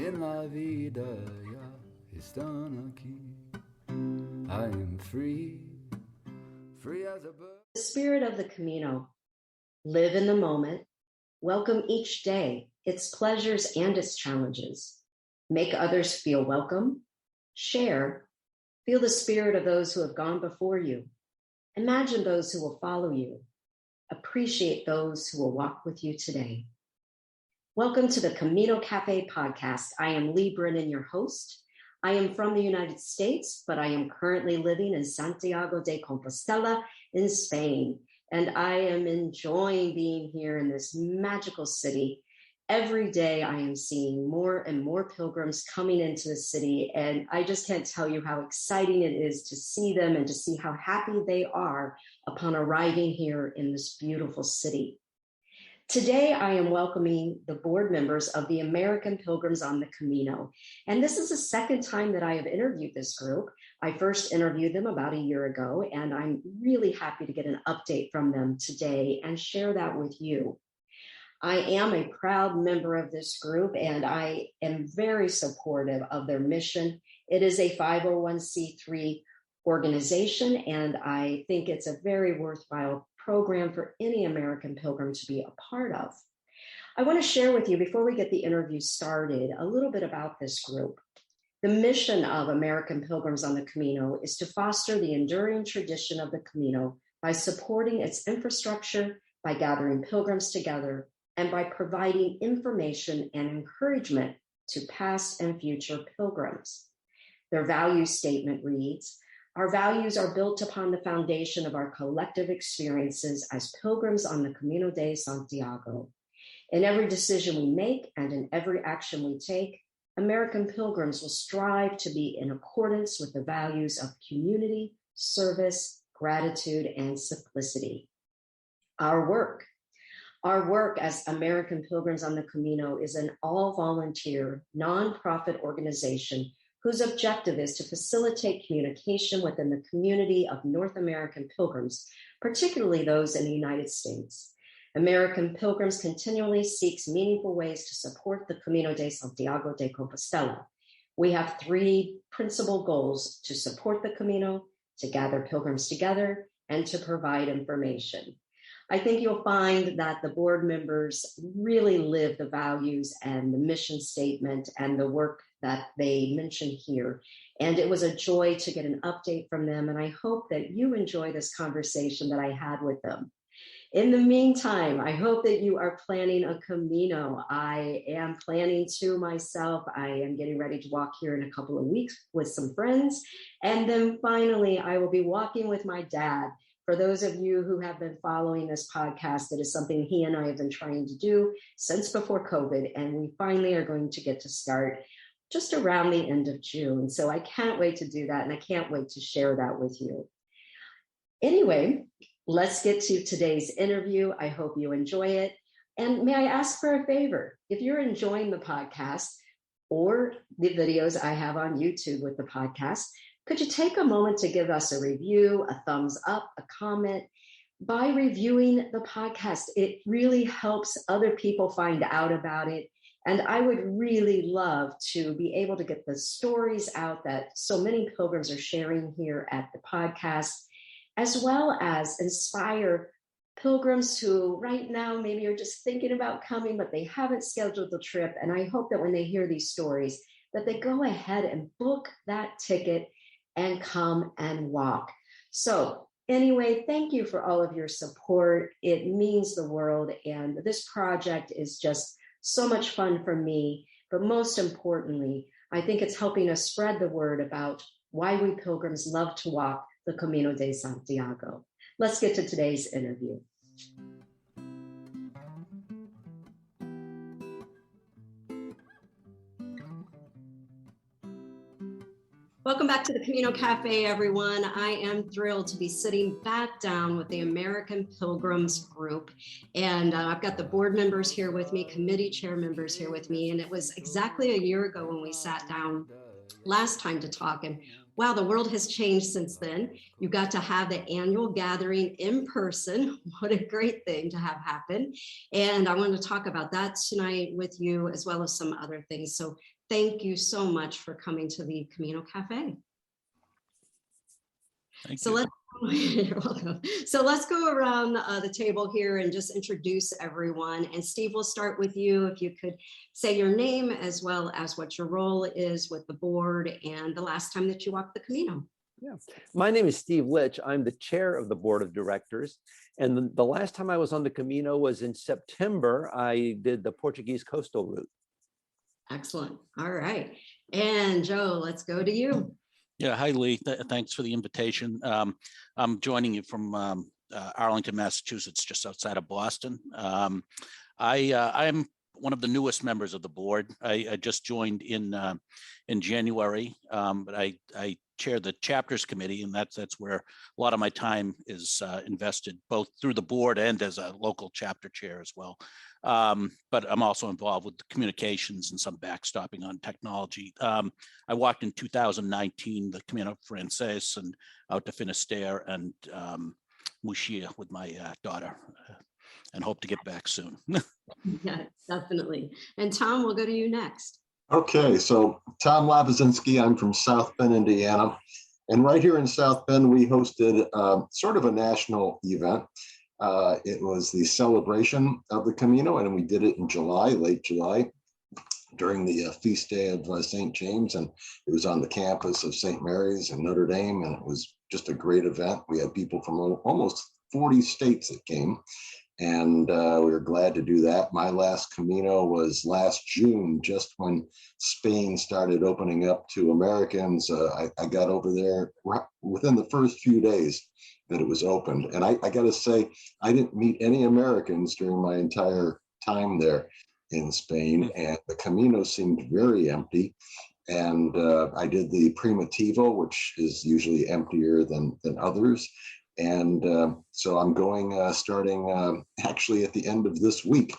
en la vida ya están aquí. I am free, free as a bird. The spirit of the Camino. Live in the moment. Welcome each day, its pleasures and its challenges. Make others feel welcome. Share. Feel the spirit of those who have gone before you. Imagine those who will follow you. Appreciate those who will walk with you today. Welcome to the Camino Cafe podcast. I am Lee Brennan, your host. I am from the United States, but I am currently living in Santiago de Compostela in Spain. And I am enjoying being here in this magical city. Every day I am seeing more and more pilgrims coming into the city. And I just can't tell you how exciting it is to see them and to see how happy they are upon arriving here in this beautiful city. Today, I am welcoming the board members of the American Pilgrims on the Camino. And this is the second time that I have interviewed this group. I first interviewed them about a year ago, and I'm really happy to get an update from them today and share that with you. I am a proud member of this group, and I am very supportive of their mission. It is a 501c3 organization, and I think it's a very worthwhile program for any American pilgrim to be a part of. I want to share with you, before we get the interview started, a little bit about this group. The mission of American Pilgrims on the Camino is to foster the enduring tradition of the Camino by supporting its infrastructure, by gathering pilgrims together, and by providing information and encouragement to past and future pilgrims. Their value statement reads, "Our values are built upon the foundation of our collective experiences as pilgrims on the Camino de Santiago. In every decision we make and in every action we take, American Pilgrims will strive to be in accordance with the values of community, service, gratitude, and simplicity." Our work as American Pilgrims on the Camino is an all-volunteer, nonprofit organization whose objective is to facilitate communication within the community of North American pilgrims, particularly those in the United States. American Pilgrims continually seeks meaningful ways to support the Camino de Santiago de Compostela. We have three principal goals: to support the Camino, to gather pilgrims together, and to provide information. I think you'll find that the board members really live the values and the mission statement and the work that they mention here. And it was a joy to get an update from them. And I hope that you enjoy this conversation that I had with them. In the meantime, I hope that you are planning a Camino. I am planning to myself. I am getting ready to walk here in a couple of weeks with some friends. And then finally, I will be walking with my dad. For those of you who have been following this podcast, it is something he and I have been trying to do since before COVID, and we finally are going to get to start just around the end of June. So I can't wait to do that, and I can't wait to share that with you. Anyway, let's get to today's interview. I hope you enjoy it. And may I ask for a favor? If you're enjoying the podcast or the videos I have on YouTube with the podcast, could you take a moment to give us a review, a thumbs up, a comment? By reviewing the podcast, it really helps other people find out about it. And I would really love to be able to get the stories out that so many pilgrims are sharing here at the podcast, as well as inspire pilgrims who right now maybe are just thinking about coming, but they haven't scheduled the trip. And I hope that when they hear these stories, that they go ahead and book that ticket and come and walk. So anyway, thank you for all of your support. It means the world. And this project is just so much fun for me. But most importantly, I think it's helping us spread the word about why we pilgrims love to walk the Camino de Santiago. Let's get to today's interview. Welcome back to the Camino Cafe, everyone. I am thrilled to be sitting back down with the American Pilgrims group. And I've got the board members here with me, committee chair members here with me. And it was exactly a year ago when we sat down last time to talk. And wow, the world has changed since then. You got to have the annual gathering in person. What a great thing to have happen. And I want to talk about that tonight with you, as well as some other things. So thank you so much for coming to the Camino Cafe. Thank So you. you're welcome. So let's go around the table here and just introduce everyone. And Steve, we'll start with you. If you could say your name as well as what your role is with the board and the last time that you walked the Camino. Yeah, my name is Steve Lynch. I'm the chair of the board of directors. And the last time I was on the Camino was in September. I did the Portuguese coastal route. Excellent. All right. And Joe, let's go to you. Yeah, hi, Lee. Thanks for the invitation. I'm joining you from Arlington, Massachusetts, just outside of Boston. I'm one of the newest members of the board. I just joined in January, but I chair the chapters committee, and that's where a lot of my time is invested, both through the board and as a local chapter chair as well. But I'm also involved with the communications and some backstopping on technology. I walked in 2019 the Camino Frances and out to Finisterre and Muxia with my daughter, and hope to get back soon. Yeah, definitely. And Tom, we'll go to you next. Okay, so Tom Labazinski, I'm from South Bend, Indiana. And right here in South Bend, we hosted sort of a national event. It was the celebration of the Camino, and we did it in July, late July, during the feast day of St. James. And it was on the campus of St. Mary's in Notre Dame, and it was just a great event. We had people from almost 40 states that came. And we were glad to do that. My last Camino was last June, just when Spain started opening up to Americans. I got over there within the first few days that it was opened. And I got to say, I didn't meet any Americans during my entire time there in Spain. And the Camino seemed very empty. And I did the Primitivo, which is usually emptier than others. And so I'm going starting actually at the end of this week,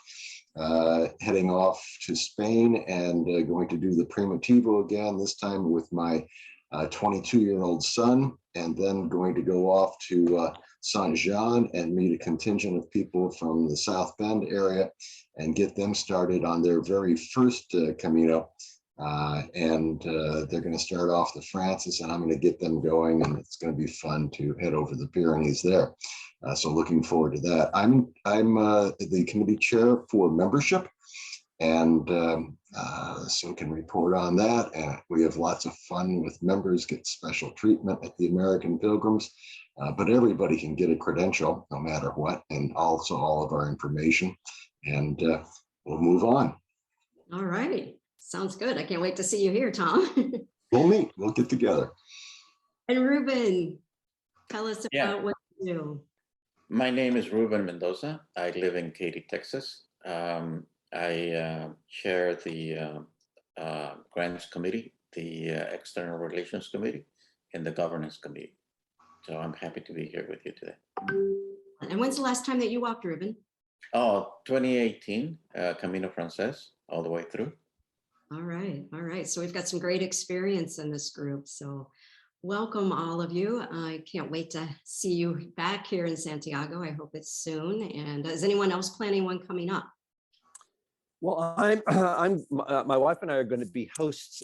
heading off to Spain and going to do the Primitivo again, this time with my 22-year-old son, and then going to go off to Saint Jean and meet a contingent of people from the South Bend area and get them started on their very first Camino. And they're going to start off the Francis, and I'm going to get them going, and it's going to be fun to head over the Pyrenees there. So looking forward to that. I'm the committee chair for membership, and so can report on that. And we have lots of fun with members, get special treatment at the American Pilgrims, but everybody can get a credential no matter what, and also all of our information. And we'll move on. All right. Sounds good. I can't wait to see you here, Tom. We'll meet. We'll get together. And Ruben, tell us about what you do. My name is Ruben Mendoza. I live in Katy, Texas. I chair the Grants Committee, the External Relations Committee, and the Governance Committee. So I'm happy to be here with you today. And when's the last time that you walked, Ruben? Oh, 2018, Camino Frances, all the way through. All right. All right. So we've got some great experience in this group. So welcome all of you. I can't wait to see you back here in Santiago. I hope it's soon. And is anyone else planning one coming up? Well, my wife and I are going to be hosts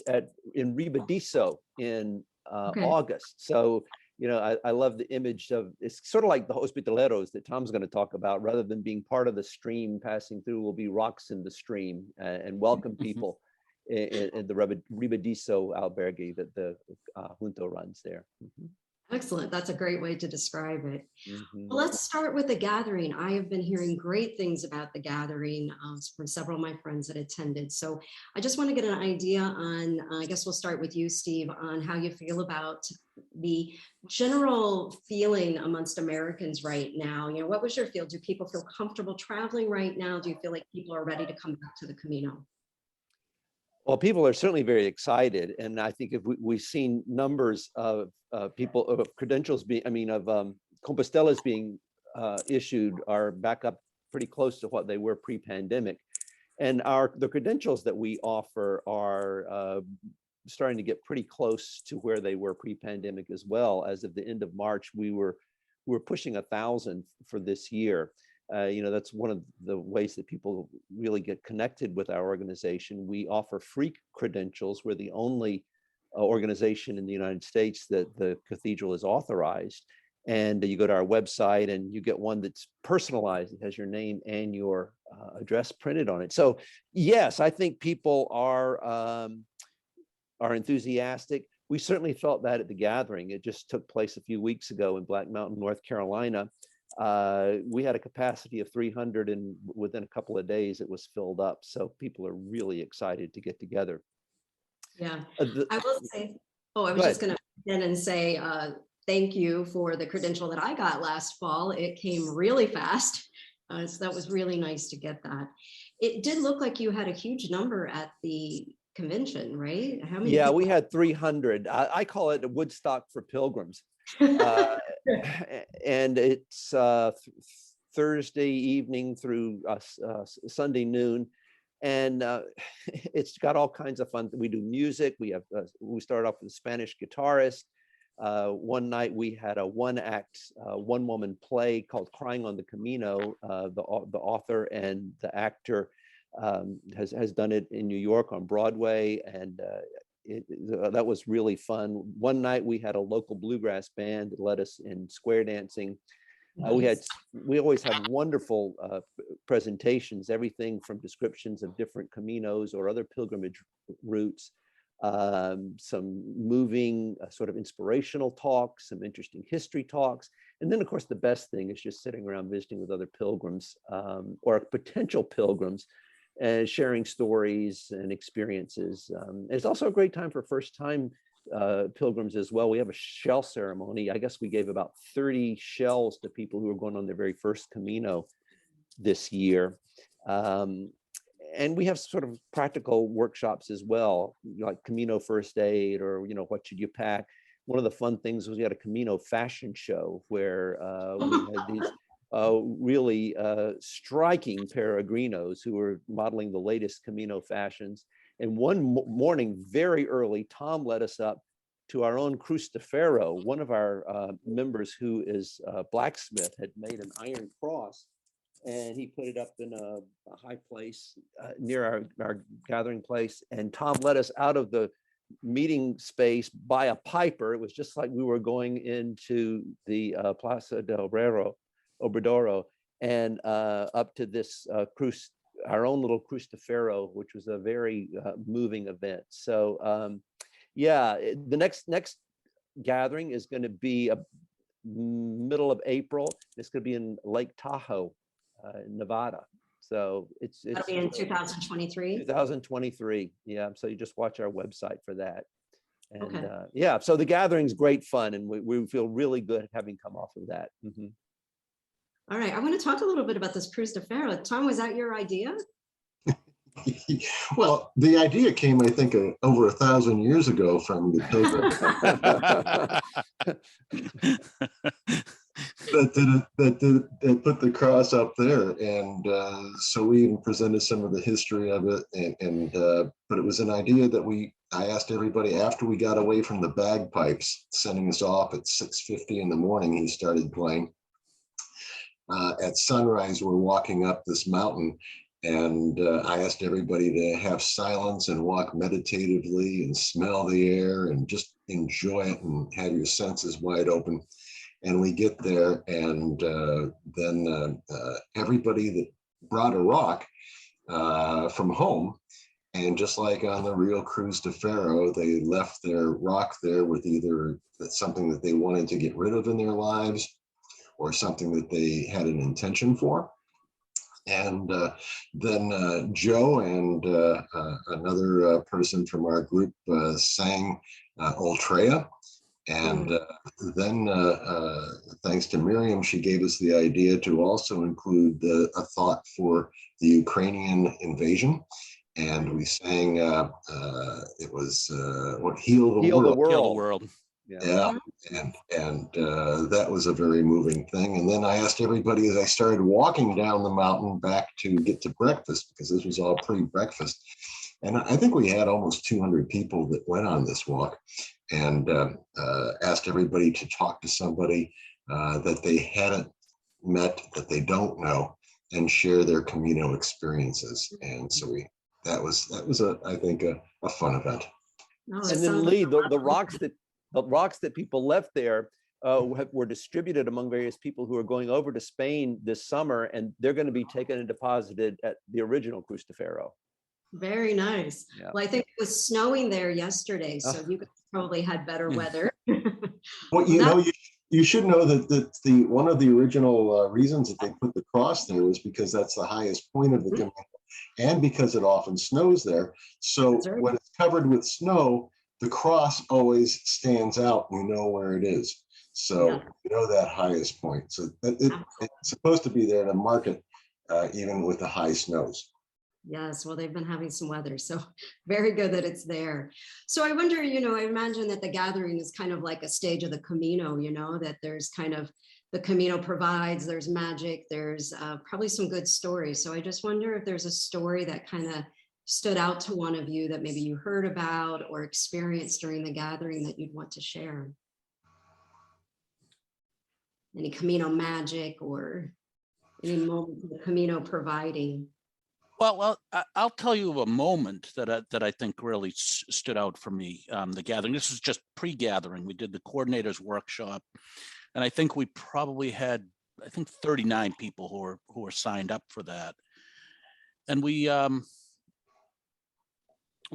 in Ribadiso in August. So, you know, I love the image of, it's sort of like the Hospitaleros that Tom's going to talk about. Rather than being part of the stream passing through, will be rocks in the stream and welcome people in the Ribadiso albergue that the Junto runs there. Mm-hmm. Excellent. That's a great way to describe it. Mm-hmm. Well, let's start with the gathering. I have been hearing great things about the gathering from several of my friends that attended. So I just want to get an idea on, I guess we'll start with you, Steve, on how you feel about the general feeling amongst Americans right now. You know, what was your feel? Do people feel comfortable traveling right now? Do you feel like people are ready to come back to the Camino? Well, people are certainly very excited, and I think if we've seen numbers of people of credentials being, Compostelas being issued are back up pretty close to what they were pre-pandemic, and the credentials that we offer are starting to get pretty close to where they were pre-pandemic as well. As of the end of March, we were pushing 1,000 for this year. That's one of the ways that people really get connected with our organization. We offer free credentials. We're the only organization in the United States that the cathedral is authorized. And you go to our website and you get one that's personalized. It has your name and your address printed on it. So yes, I think people are enthusiastic. We certainly felt that at the gathering. It just took place a few weeks ago in Black Mountain, North Carolina. We had a capacity of 300, and within a couple of days it was filled up. So people are really excited to get together. Yeah, I will say, I was just going to begin and say, thank you for the credential that I got last fall. It came really fast. So that was really nice to get that. It did look like you had a huge number at the convention, right? How many? Yeah, we had 300. I call it a Woodstock for pilgrims. And it's Thursday evening through Sunday noon. And it's got all kinds of fun. We do music. We start off with a Spanish guitarist. One night we had a one-act, one-woman play called Crying on the Camino. The author and the actor has done it in New York on Broadway, and that was really fun. One night we had a local bluegrass band that led us in square dancing. We always have wonderful presentations, everything from descriptions of different Caminos or other pilgrimage routes, some moving sort of inspirational talks, some interesting history talks. And then of course, the best thing is just sitting around visiting with other pilgrims or potential pilgrims and sharing stories and experiences. It's also a great time for first-time pilgrims as well. We have a shell ceremony. I guess we gave about 30 shells to people who are going on their very first Camino this year. And we have sort of practical workshops as well, like Camino first aid, or, what should you pack? One of the fun things was we had a Camino fashion show where we had these really striking peregrinos who were modeling the latest Camino fashions. And one morning, very early, Tom led us up to our own Cristofero. One of our members, who is a blacksmith, had made an iron cross, and he put it up in a high place near our gathering place. And Tom led us out of the meeting space by a piper. It was just like we were going into the Plaza del Obradoro, and up to this our own little Cristofero, which was a very moving event. So the next gathering is going to be middle of April. It's going to be in Lake Tahoe, Nevada. So it's That'll be in 2023. 2023. Yeah. So you just watch our website for that. And okay. So the gathering's great fun, and we feel really good having come off of that. Mm-hmm. All right, I want to talk a little bit about this Cristofero. Tom, was that your idea? Well, the idea came, I think, over 1,000 years ago from the pilgrims that put the cross up there, and so we even presented some of the history of it, but it was an idea that I asked everybody after we got away from the bagpipes, sending us off at 6:50 in the morning. He started playing. At sunrise, we're walking up this mountain, and I asked everybody to have silence and walk meditatively and smell the air and just enjoy it and have your senses wide open. And we get there, and then everybody that brought a rock from home, and just like on the real Cristofero, they left their rock there with either something that they wanted to get rid of in their lives, or something that they had an intention for. And then Joe and another person from our group sang Ultrea. And then thanks to Miriam, she gave us the idea to also include a thought for the Ukrainian invasion. And we sang, it was Heal the World. Heal the World. Yeah, and that was a very moving thing. And then I asked everybody, as I started walking down the mountain back to get to breakfast, because this was all pre-breakfast, and I think we had almost 200 people that went on this walk, and asked everybody to talk to somebody that they hadn't met, that they don't know, and share their Camino experiences. And so that was I think a fun event. Oh, And then Lee, the rocks that people left there were distributed among various people who are going over to Spain this summer, and they're going to be taken and deposited at the original Cristofero. Very nice. Yeah. Well, I think it was snowing there yesterday, so you guys probably had better weather. Well, you should know that one of the original reasons that they put the cross there was because that's the highest point of the Camino, and because it often snows there. So when it's covered with snow, the cross always stands out. You know where it is. So you know that highest point. So it's supposed to be there to mark it, even with the high snows. Yes, well, they've been having some weather, so very good that it's there. So I wonder, I imagine that the gathering is kind of like a stage of the Camino, that there's kind of the Camino provides, there's magic, there's probably some good stories. So I just wonder if there's a story that kind of stood out to one of you that maybe you heard about or experienced during the gathering that you'd want to share. Any Camino magic or any moment of the Camino providing. Well, I'll tell you a moment that I think really stood out for me. The gathering. This is just pre-gathering. We did the coordinators workshop, and I think we probably had 39 people who were signed up for that. And we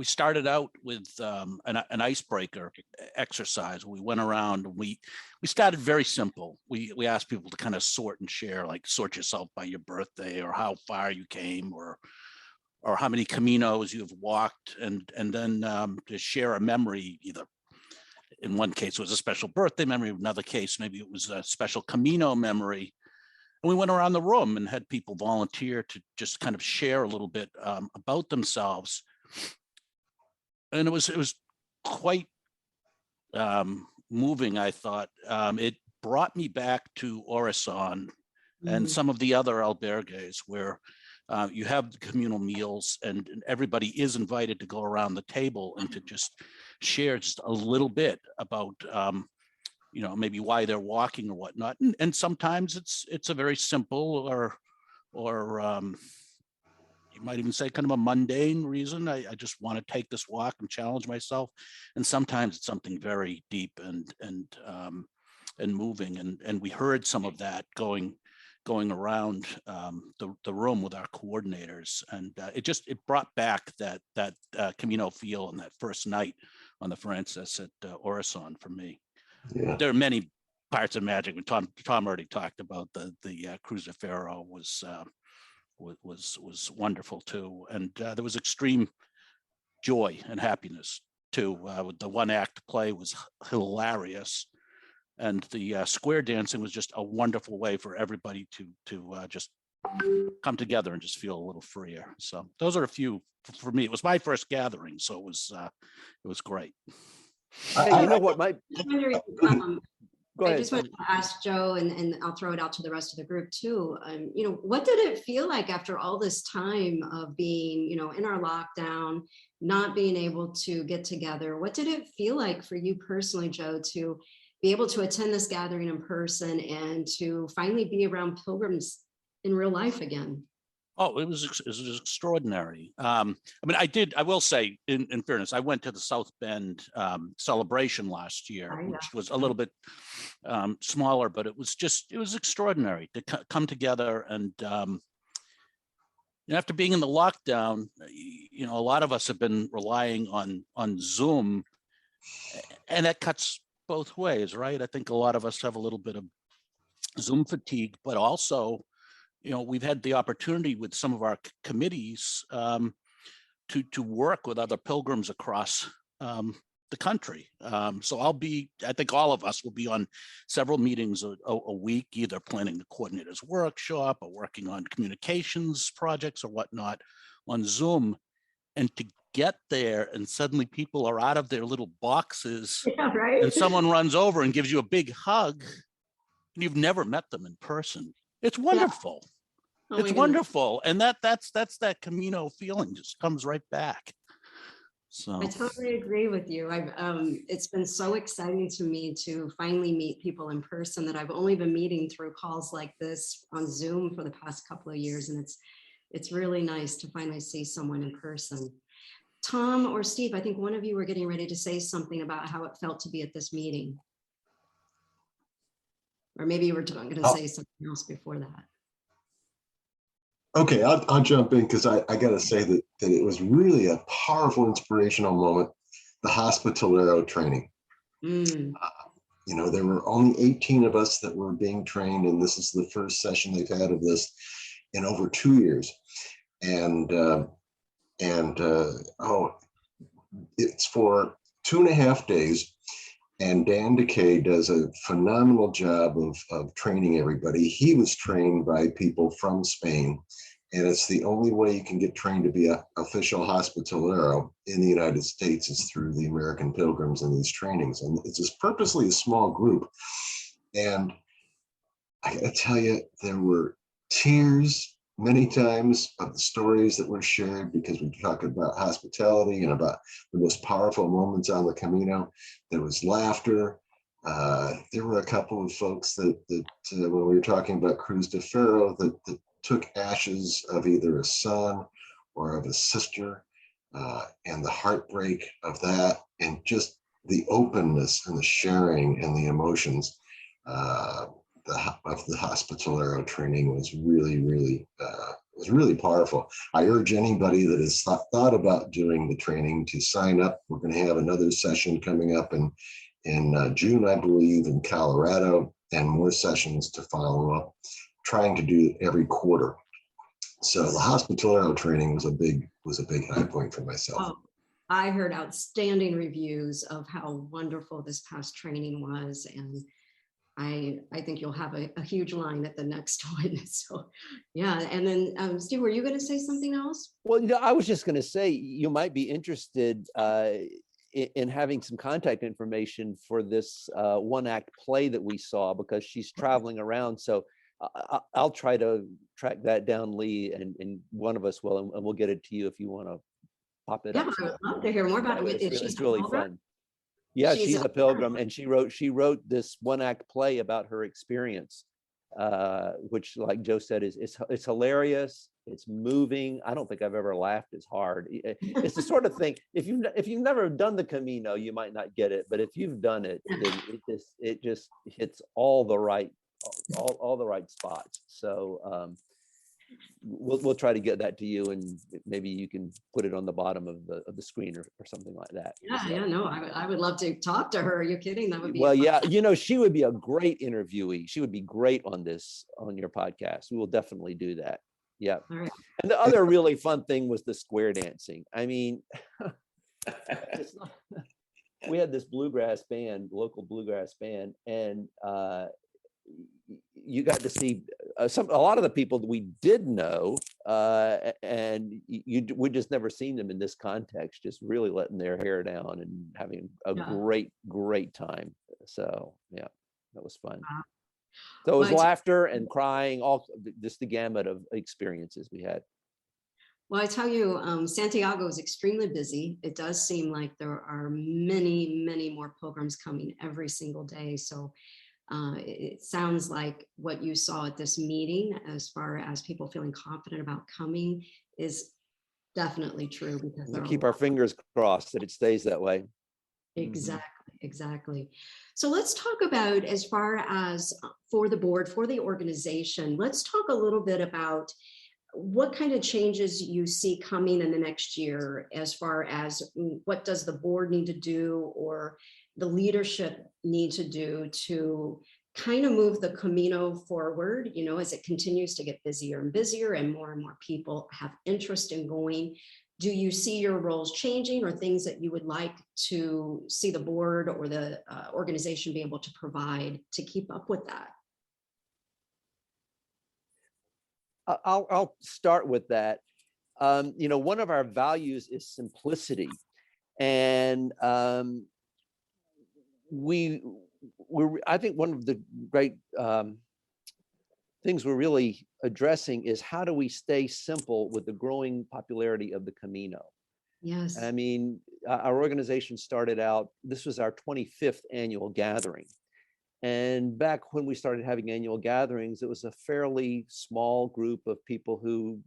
started out with an icebreaker exercise. We went around and we started very simple. We asked people to kind of sort and share, like sort yourself by your birthday or how far you came or how many Caminos you've walked, and then to share a memory. Either in one case it was a special birthday memory, in another case maybe it was a special Camino memory. And we went around the room and had people volunteer to just kind of share a little bit about themselves. And it was quite moving, I thought. It brought me back to Orison and some of the other albergues where you have the communal meals and everybody is invited to go around the table and to just share just a little bit about, maybe why they're walking or whatnot. And sometimes it's a very simple or you might even say kind of a mundane reason. I just want to take this walk and challenge myself. And sometimes it's something very deep and moving. And we heard some of that going around the room with our coordinators. And it brought back that Camino feel on that first night on the Francis at Orison for me. Yeah. There are many parts of magic. Tom already talked about the Cristofero was wonderful too, and there was extreme joy and happiness too. The one act play was hilarious, and the square dancing was just a wonderful way for everybody to just come together and just feel a little freer. So those are a few for me. It was my first gathering, so it was great. Hey, you know what? I just want to ask Joe, and I'll throw it out to the rest of the group too. What did it feel like after all this time of being, in our lockdown, not being able to get together? What did it feel like for you personally, Joe, to be able to attend this gathering in person and to finally be around pilgrims in real life again? Oh, it was extraordinary. I will say, in fairness, I went to the South Bend celebration last year, which was a little bit smaller, but it was extraordinary to come together. And after being in the lockdown, a lot of us have been relying on Zoom, and that cuts both ways, right? I think a lot of us have a little bit of Zoom fatigue, but also, we've had the opportunity with some of our committees to work with other pilgrims across the country. So I think all of us will be on several meetings a week, either planning the coordinators workshop or working on communications projects or whatnot on Zoom. And to get there and suddenly people are out of their little boxes, right? And someone runs over and gives you a big hug and you've never met them in person. It's wonderful. Yeah. It's wonderful. And that's that Camino feeling just comes right back. So I totally agree with you. It's been so exciting to me to finally meet people in person that I've only been meeting through calls like this on Zoom for the past couple of years. And it's really nice to finally see someone in person. Tom or Steve, I think one of you were getting ready to say something about how it felt to be at this meeting. Or maybe you were going to say something else before that. Okay, I'll jump in because I got to say that it was really a powerful, inspirational moment, the Hospitalero training. Mm. There were only 18 of us that were being trained, and this is the first session they've had of this in over 2 years. And it's for 2.5 days. And Dan Decay does a phenomenal job of training everybody. He was trained by people from Spain, and it's the only way you can get trained to be an official Hospitalero in the United States is through the American Pilgrims and these trainings. And it's just purposely a small group. And I gotta tell you, there were tears many times of the stories that were shared because we talked about hospitality and about the most powerful moments on the Camino. There was laughter. There were a couple of folks that when we were talking about Cruz de Ferro that took ashes of either a son or of a sister, and the heartbreak of that, and just the openness and the sharing and the emotions of the Hospitalero training was really powerful. I urge anybody that has thought about doing the training to sign up. We're going to have another session coming up in June, I believe, in Colorado, and more sessions to follow up, trying to do every quarter. So the Hospitalero training was a big high point for myself. Oh, I heard outstanding reviews of how wonderful this past training was, and I think you'll have a huge line at the next one. So, yeah. And then, Steve, were you going to say something else? Well, I was just going to say you might be interested in having some contact information for this one-act play that we saw, because she's traveling around. So I'll try to track that down, Lee, and one of us will, and we'll get it to you if you want to pop it up. Yeah, I would love to hear more about it. It's really fun. Yeah, she's a pilgrim, and she wrote this one-act play about her experience, which, like Joe said, it's hilarious. It's moving. I don't think I've ever laughed as hard. It's the sort of thing, if you've never done the Camino, you might not get it, but if you've done it, it just hits all the right spots. So we'll try to get that to you, and maybe you can put it on the bottom of the screen or something like that. No, I would love to talk to her. Are you kidding? That would be well, yeah. She would be a great interviewee. She would be great on your podcast. We will definitely do that. Yeah. All right. And the other really fun thing was the square dancing. I mean, we had this local bluegrass band, and you got to see a lot of the people that we did know, and we just never seen them in this context, just really letting their hair down and having a great time. So yeah, that was fun. So it was laughter and crying, all just the gamut of experiences we had. Well, I tell you, Santiago is extremely busy. It does seem like there are many, many more pilgrims coming every single day. So it sounds like what you saw at this meeting, as far as people feeling confident about coming, is definitely true, because we keep our fingers crossed that it stays that way. Exactly. So let's talk about, as far as for the board, for the organization, let's talk a little bit about what kind of changes you see coming in the next year, as far as what does the board need to do, or the leadership need to do to kind of move the Camino forward, as it continues to get busier and busier and more people have interest in going. Do you see your roles changing, or things that you would like to see the board or the organization be able to provide to keep up with that? I'll start with that. One of our values is simplicity, and I think one of the great things we're really addressing is how do we stay simple with the growing popularity of the Camino. Yes. I mean, our organization started out, this was our 25th annual gathering. And back when we started having annual gatherings, it was a fairly small group of people who,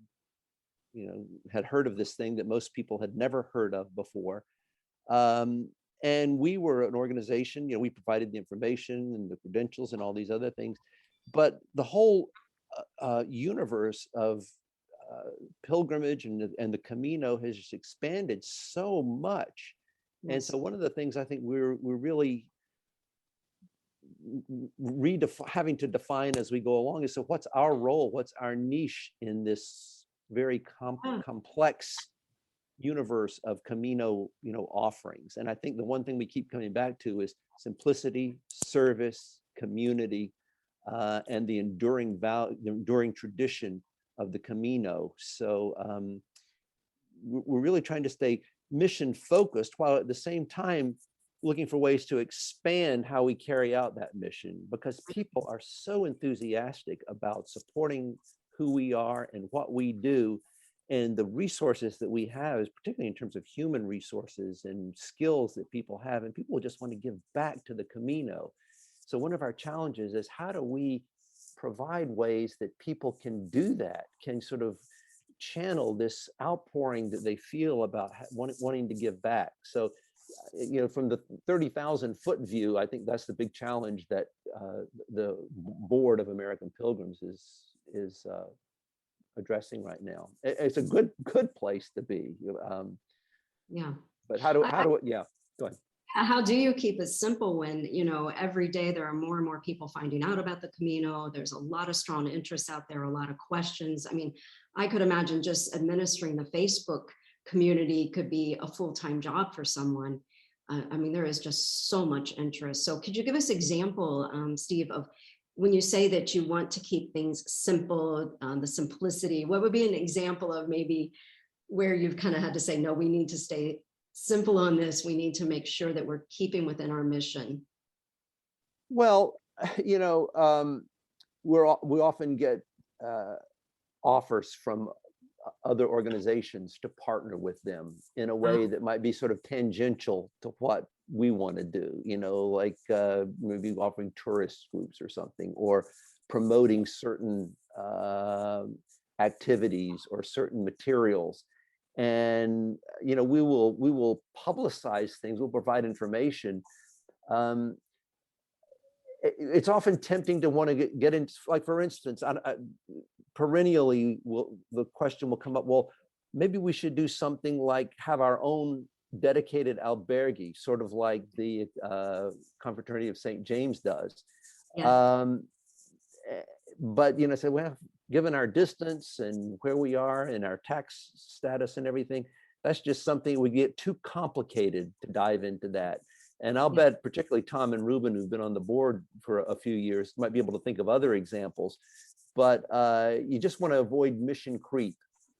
had heard of this thing that most people had never heard of before. And we were an organization, we provided the information and the credentials and all these other things. But the whole universe of pilgrimage and the Camino has just expanded so much. Yes. And so one of the things I think we're really having to define as we go along is, so what's our role? What's our niche in this very complex universe of Camino, offerings? And I think the one thing we keep coming back to is simplicity, service, community, and the enduring value, the enduring tradition of the Camino. So we're really trying to stay mission focused, while at the same time looking for ways to expand how we carry out that mission, because people are so enthusiastic about supporting who we are and what we do, and the resources that we have, is particularly in terms of human resources and skills that people have, and people just want to give back to the Camino. So one of our challenges is, how do we provide ways that people can do that, can sort of channel this outpouring that they feel about wanting to give back? So, from the 30,000 foot view, I think that's the big challenge that the board of American Pilgrims is addressing right now. It's a good place to be. Yeah. But how do yeah, go ahead. How do you keep it simple when, every day there are more and more people finding out about the Camino? There's a lot of strong interest out there, a lot of questions. I mean, I could imagine just administering the Facebook community could be a full-time job for someone. I mean, there is just so much interest. So could you give us an example, Steve, of when you say that you want to keep things simple, the simplicity? What would be an example of maybe where you've kind of had to say, no, we need to stay simple on this. We need to make sure that we're keeping within our mission? Well, we often get offers from other organizations to partner with them in a way that might be sort of tangential to what we want to do, like maybe offering tourist groups or something, or promoting certain activities or certain materials. And we will publicize things, we'll provide information. It's often tempting to want to get into, like, for instance, perennially the question will come up, well, maybe we should do something like have our own dedicated albergue, sort of like the Confraternity of St. James does. Yeah. But say, well, given our distance and where we are and our tax status and everything, that's just something we get too complicated to dive into that. And I'll bet particularly Tom and Ruben, who've been on the board for a few years, might be able to think of other examples. But you just want to avoid mission creep.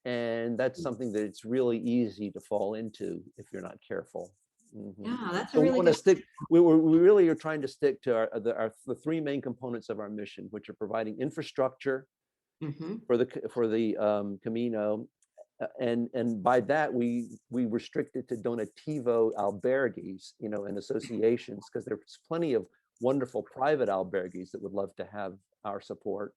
And that's something that it's really easy to fall into if you're not careful. Mm-hmm. Yeah, that's so really we really are trying to stick to the three main components of our mission, which are providing infrastructure for the Camino, and by that we restrict it to donativo albergues, and associations, because there's plenty of wonderful private albergues that would love to have our support.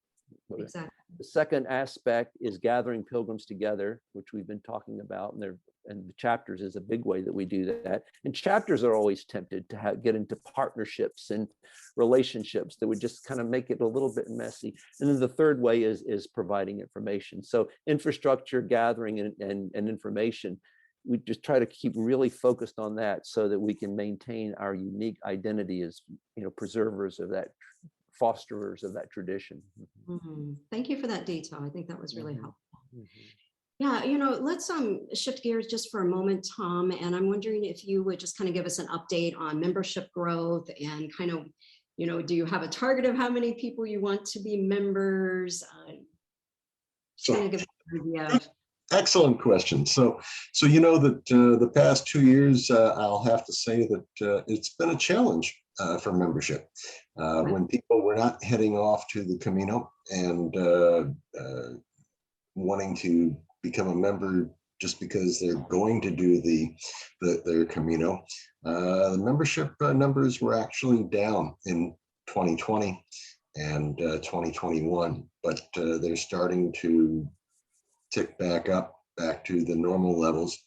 Exactly. The second aspect is gathering pilgrims together, which we've been talking about, and the chapters is a big way that we do that. And chapters are always tempted to get into partnerships and relationships that would just kind of make it a little bit messy. And then the third way is providing information. So infrastructure, gathering, and information. We just try to keep really focused on that so that we can maintain our unique identity as preservers of that, fosterers of that tradition. Mm-hmm. Thank you for that detail. I think that was really helpful. Yeah, let's shift gears just for a moment, Tom, and I'm wondering if you would just kind of give us an update on membership growth and kind of, do you have a target of how many people you want to be members? Kind of give us an idea. Excellent question. So that the past 2 years, I'll have to say that it's been a challenge for membership. When people were not heading off to the Camino and wanting to become a member just because they're going to do their Camino. The membership numbers were actually down in 2020 and 2021, but they're starting to tick back up, back to the normal levels.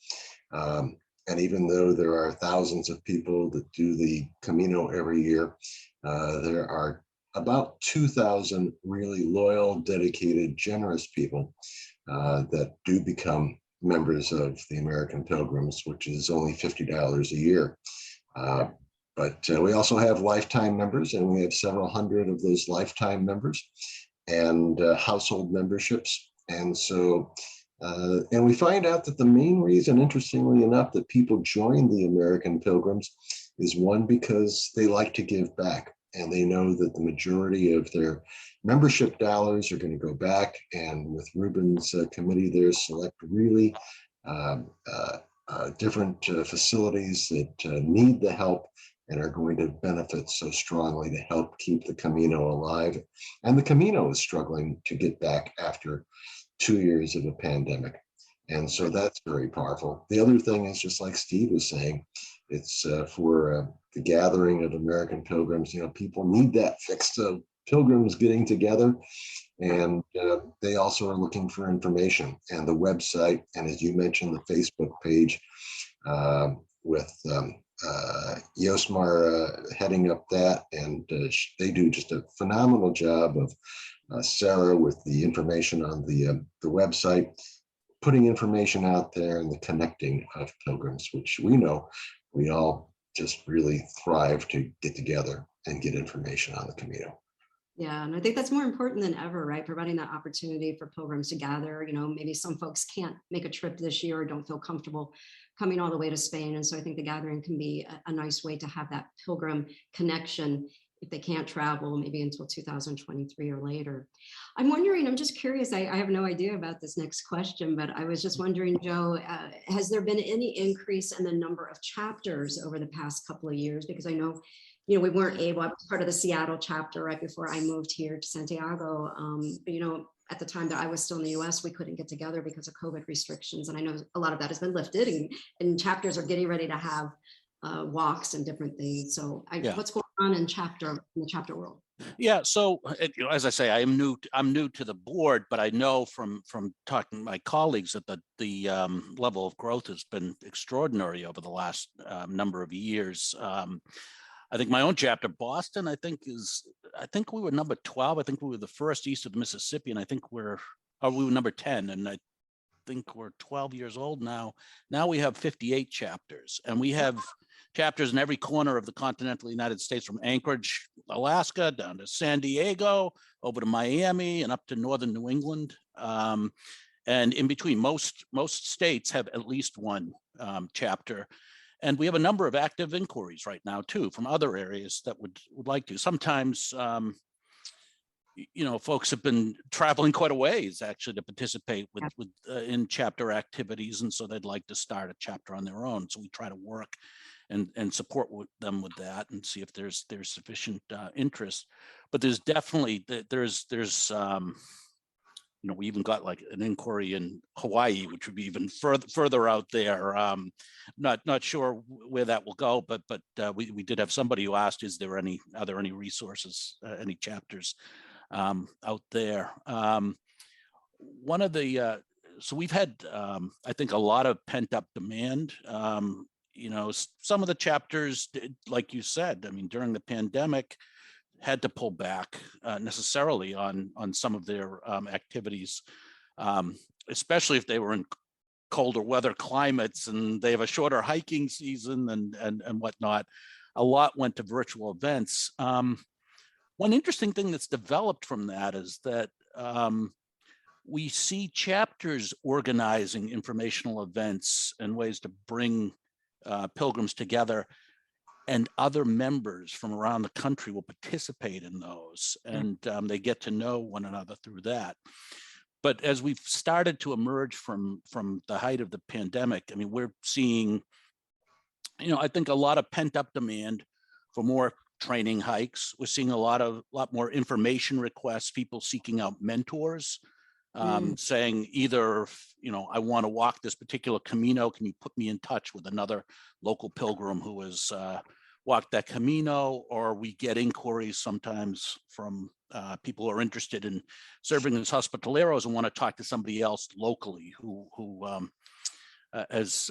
And even though there are thousands of people that do the Camino every year, there are about 2,000 really loyal, dedicated, generous people that do become members of the American Pilgrims, which is only $50 a year. But we also have lifetime members, and we have several hundred of those lifetime members and household memberships. And so, and we find out that the main reason, interestingly enough, that people join the American Pilgrims is one, because they like to give back. And they know that the majority of their membership dollars are going to go back. And with Ruben's committee there, select really different facilities that need the help and are going to benefit so strongly to help keep the Camino alive. And the Camino is struggling to get back after 2 years of a pandemic. And so that's very powerful. The other thing is, just like Steve was saying, it's for the gathering of American Pilgrims. You know, people need that fix of pilgrims getting together, and they also are looking for information. And the website, and as you mentioned, the Facebook page with Yosmar heading up that, and they do just a phenomenal job of Sarah with the information on the website, putting information out there, and the connecting of pilgrims, which we know we all just really thrive to get together and get information on the Camino. Yeah, and I think that's more important than ever, right? Providing that opportunity for pilgrims to gather. You know, maybe some folks can't make a trip this year or don't feel comfortable coming all the way to Spain. And so I think the gathering can be a nice way to have that pilgrim connection if they can't travel, maybe until 2023 or later. I'm wondering, I'm just curious, I have no idea about this next question, but I was just wondering, Joe, has there been any increase in the number of chapters over the past couple of years? Because I know, you know, we weren't able, I was part of the Seattle chapter right before I moved here to Santiago. But, you know, at the time that I was still in the US, we couldn't get together because of COVID restrictions. And I know a lot of that has been lifted, and chapters are getting ready to have walks and different things. So what's going on in the chapter world? Yeah, so you know, as I say, I'm new to the board, but I know from talking to my colleagues that the level of growth has been extraordinary over the last number of years. I think my own chapter, Boston, I think we were number 12. I think we were the first east of the Mississippi, and I think we were number 10, and I think we're 12 years old now. Now we have 58 chapters, and we have chapters in every corner of the continental United States, from Anchorage, Alaska, down to San Diego, over to Miami, and up to northern New England. And in between, most states have at least one chapter. And we have a number of active inquiries right now, too, from other areas that would like to. Sometimes, you know, folks have been traveling quite a ways, actually, to participate in chapter activities. And so they'd like to start a chapter on their own. So we try to work and support them with that and see if there's sufficient interest. But there's definitely, you know, we even got like an inquiry in Hawaii, which would be even further out there. Not sure where that will go, but we did have somebody who asked, are there any resources, any chapters out there? One of the so we've had I think a lot of pent up demand. You know, some of the chapters, like you said, I mean, during the pandemic, had to pull back necessarily on some of their activities, especially if they were in colder weather climates and they have a shorter hiking season and whatnot. A lot went to virtual events. One interesting thing that's developed from that is that we see chapters organizing informational events and ways to bring pilgrims together, and other members from around the country will participate in those, and they get to know one another through that. But as we've started to emerge from the height of the pandemic, I mean, we're seeing, you know, I think a lot of pent up demand for more training hikes. We're seeing a lot more information requests, people seeking out mentors saying either, I want to walk this particular Camino. Can you put me in touch with another local pilgrim who has walked that Camino? Or we get inquiries sometimes from people who are interested in serving as hospitaleros and want to talk to somebody else locally who has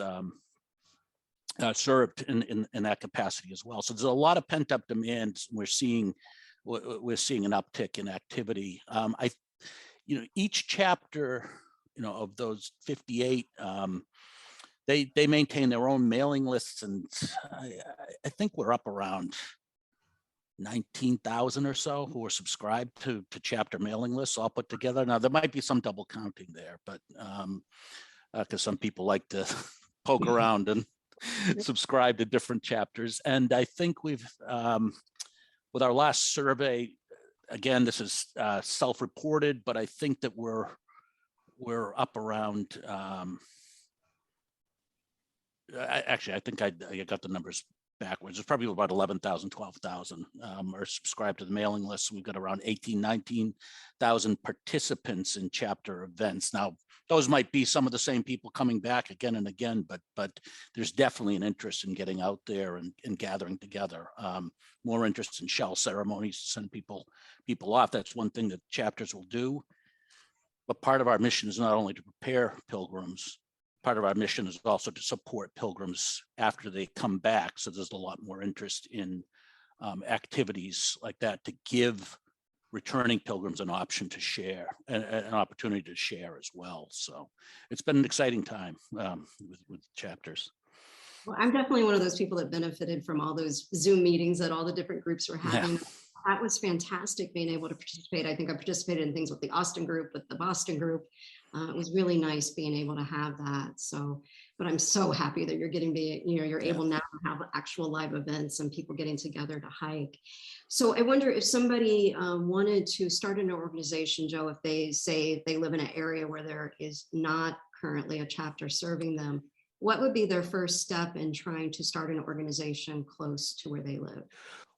served in that capacity as well. So there's a lot of pent up demand. We're seeing an uptick in activity. Each chapter, of those 58, they maintain their own mailing lists, and I think we're up around 19,000 or so who are subscribed to chapter mailing lists all put together. Now there might be some double counting there, but because some people like to poke around and subscribe to different chapters. And I think we've, with our last survey, again, this is self-reported, but I think that we're up around, I think I got the numbers backwards. It's probably about 11,000, 12,000 are subscribed to the mailing list. We've got around 18, 19,000 participants in chapter events. Now, those might be some of the same people coming back again and again, but there's definitely an interest in getting out there and gathering together. More interest in shell ceremonies to send people off. That's one thing that chapters will do. But part of our mission is not only to prepare pilgrims, part of our mission is also to support pilgrims after they come back. So there's a lot more interest in activities like that to give returning pilgrims an option to share, an opportunity to share as well. So it's been an exciting time with chapters. Well, I'm definitely one of those people that benefited from all those Zoom meetings that all the different groups were having. Yeah. That was fantastic being able to participate. I think I participated in things with the Austin group, with the Boston group. It was really nice being able to have that. So, but I'm so happy that you're you're able now to have actual live events and people getting together to hike. So I wonder if somebody wanted to start an organization, Joe, if they say they live in an area where there is not currently a chapter serving them, what would be their first step in trying to start an organization close to where they live?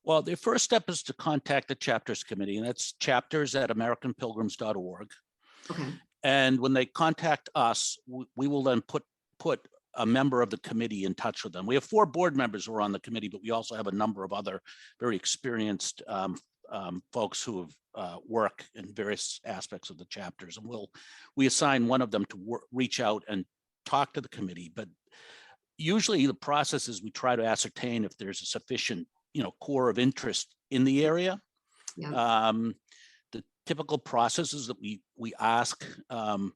Well, the first step is to contact the chapters committee, and that's chapters@AmericanPilgrims.org. Okay. And when they contact us, we will then put a member of the committee in touch with them. We have 4 board members who are on the committee, but we also have a number of other very experienced folks who have worked in various aspects of the chapters. And we assign one of them to reach out and talk to the committee. But usually the process is we try to ascertain if there's a sufficient core of interest in the area. Yeah. The typical process is that we ask the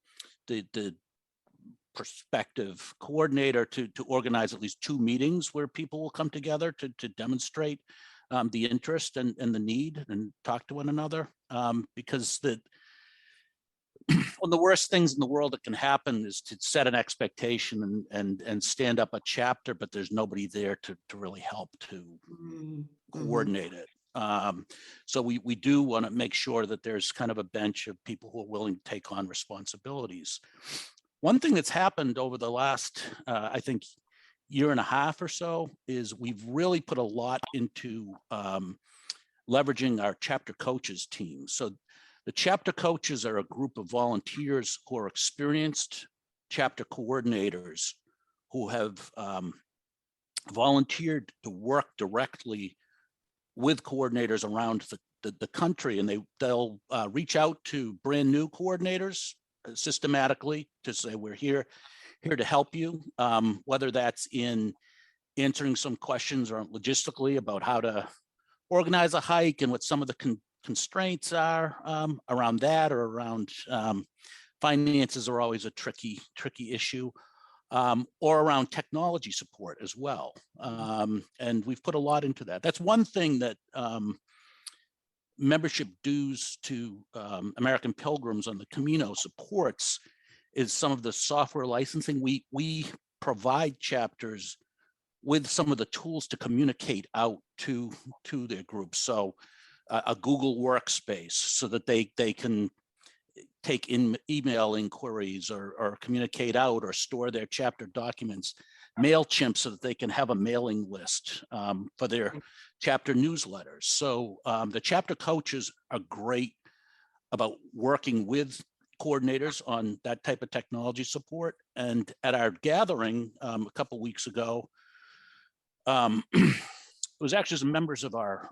prospective coordinator to organize at least 2 meetings where people will come together to demonstrate the interest and the need and talk to one another. Because one of the worst things in the world that can happen is to set an expectation and stand up a chapter, but there's nobody there to really help to coordinate it. So we do want to make sure that there's kind of a bench of people who are willing to take on responsibilities. One thing that's happened over the last, I think, year and a half or so is we've really put a lot into leveraging our chapter coaches team. So the chapter coaches are a group of volunteers who are experienced chapter coordinators who have volunteered to work directly with coordinators around the country, and they'll reach out to brand new coordinators systematically to say, we're here to help you, whether that's in answering some questions or logistically about how to organize a hike and what some of the constraints are around that, or around finances are always a tricky issue, or around technology support as well. And we've put a lot into that. That's one thing that membership dues to American Pilgrims on the Camino supports is some of the software licensing. We provide chapters with some of the tools to communicate out to their groups. So a Google workspace so that they can take in email inquiries or communicate out or store their chapter documents, MailChimp so that they can have a mailing list for their chapter newsletters. So the chapter coaches are great about working with coordinators on that type of technology support. And at our gathering a couple weeks ago, it was actually some members of our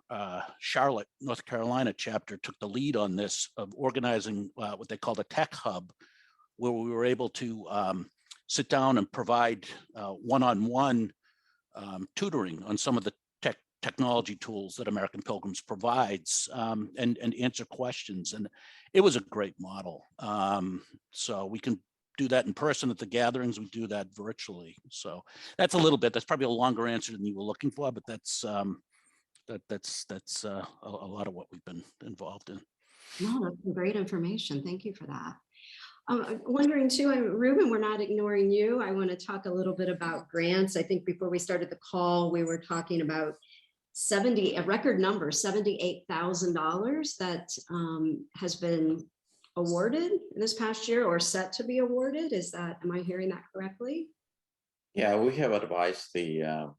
Charlotte, North Carolina chapter took the lead on this, of organizing what they called a tech hub, where we were able to sit down and provide one-on-one tutoring on some of the technology tools that American Pilgrims provides, and answer questions. And it was a great model. So we can do that in person at the gatherings. We do that virtually. So that's a little bit, that's probably a longer answer than you were looking for, but that's a lot of what we've been involved in. No, that's great information. Thank you for that. I'm wondering too, Ruben, we're not ignoring you. I want to talk a little bit about grants. I think before we started the call, we were talking about a record number, $78,000 that has been awarded this past year or set to be awarded. Am I hearing that correctly? Yeah, we have advised the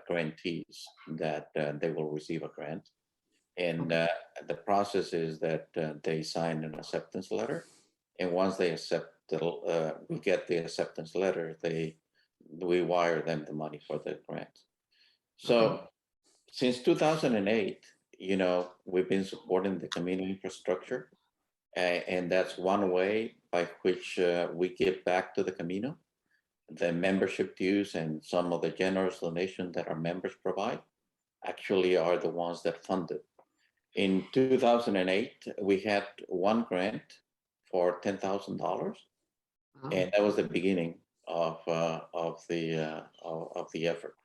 grantees that they will receive a grant. And the process is that they sign an acceptance letter. And once they accept, we get the acceptance letter, we wire them the money for the grant. So since 2008, we've been supporting the community infrastructure. And that's one way by which we give back to the Camino. The membership dues and some of the generous donations that our members provide actually are the ones that fund it. In 2008, we had one grant for $10,000, and that was the beginning of the effort.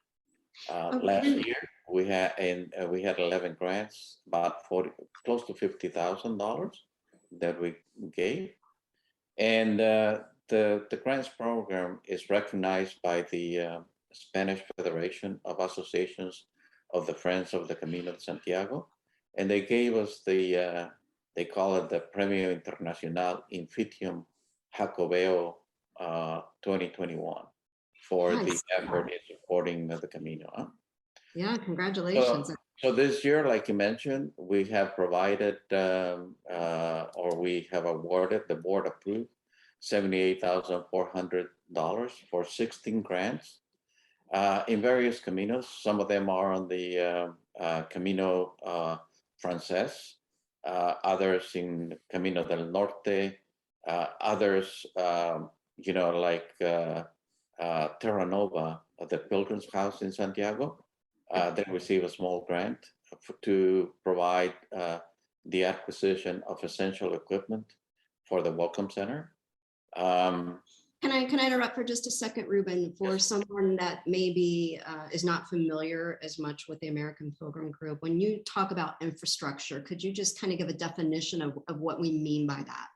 Last year we had 11 grants, about close to $50,000 that we gave, and the grants program is recognized by the Spanish Federation of Associations of the Friends of the Camino de Santiago, and they gave us they call it the Premio Internacional Infitium Jacobeo 2021 for the effort in supporting the Camino. Huh? Yeah, congratulations. So this year, like you mentioned, we have provided or we have awarded, the board approved $78,400 for 16 grants in various Caminos. Some of them are on the Camino Frances, others in Camino del Norte, others, like Terra Nova, the Pilgrim's House in Santiago. They receive a small grant to provide the acquisition of essential equipment for the Welcome Center. Can I interrupt for just a second, Ruben? For someone that maybe is not familiar as much with the American Pilgrim Group, when you talk about infrastructure, could you just kind of give a definition of what we mean by that?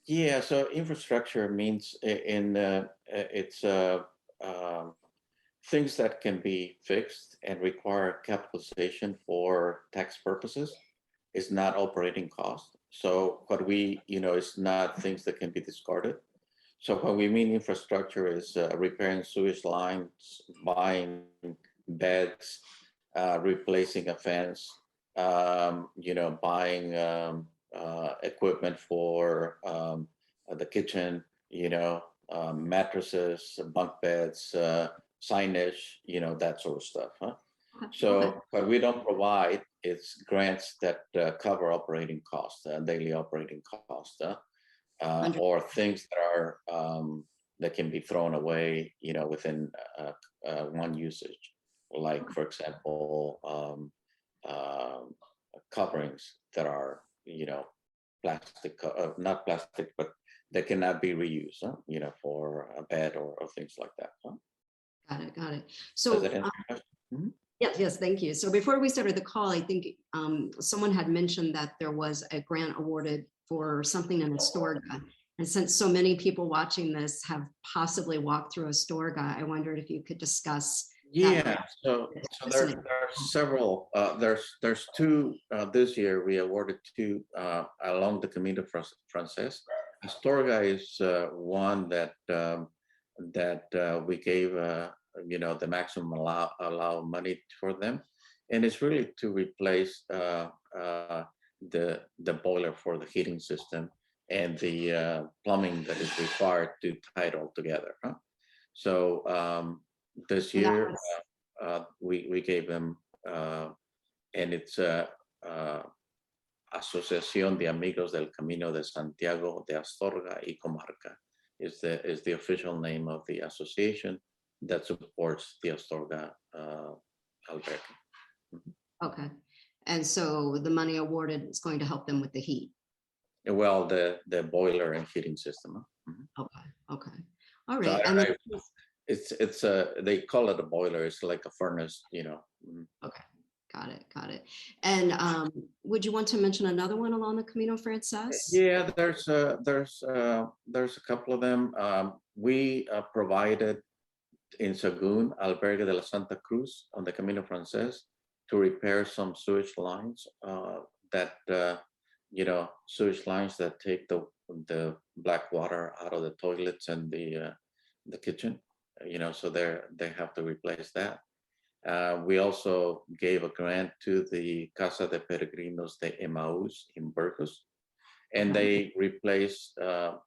Yeah, so infrastructure means it's things that can be fixed and require capitalization for tax purposes. Is not operating cost. So what we, it's not things that can be discarded. So what we mean infrastructure is repairing sewage lines, buying beds, replacing a fence, buying equipment for the kitchen, mattresses, bunk beds, signage, that sort of stuff. Huh? So what we don't provide is grants that cover operating costs, daily operating costs. Or things that are that can be thrown away, within one usage, like for example, coverings that are, plastic, not plastic, but that cannot be reused, for a bed or things like that. Huh? Got it. So. Yes, thank you. So before we started the call, I think someone had mentioned that there was a grant awarded for something in Astorga. And since so many people watching this have possibly walked through Astorga, I wondered if you could discuss. Yeah, so there are several, there's two, this year we awarded two along the Camino Frances. Astorga is one that we gave the maximum allow money for them, and it's really to replace the boiler for the heating system and the plumbing that is required to tie it all together. Huh? So this year we gave them, and it's Asociación de Amigos del Camino de Santiago de Astorga y Comarca is the official name of the association that supports the Astorga albergue. Okay. And so the money awarded is going to help them with the heat. Well, the boiler and heating system. Okay. Okay. All right. So it's they call it a boiler. It's like a furnace, you know. Okay. Got it. Got it. And would you want to mention another one along the Camino Frances? Yeah, there's a couple of them. We provided in Sagun, Albergue de la Santa Cruz on the Camino Frances to repair some sewage lines sewage lines that take the black water out of the toilets and the kitchen, so they have to replace that. We also gave a grant to the Casa de Peregrinos de Emaús in Burgos, and they replaced the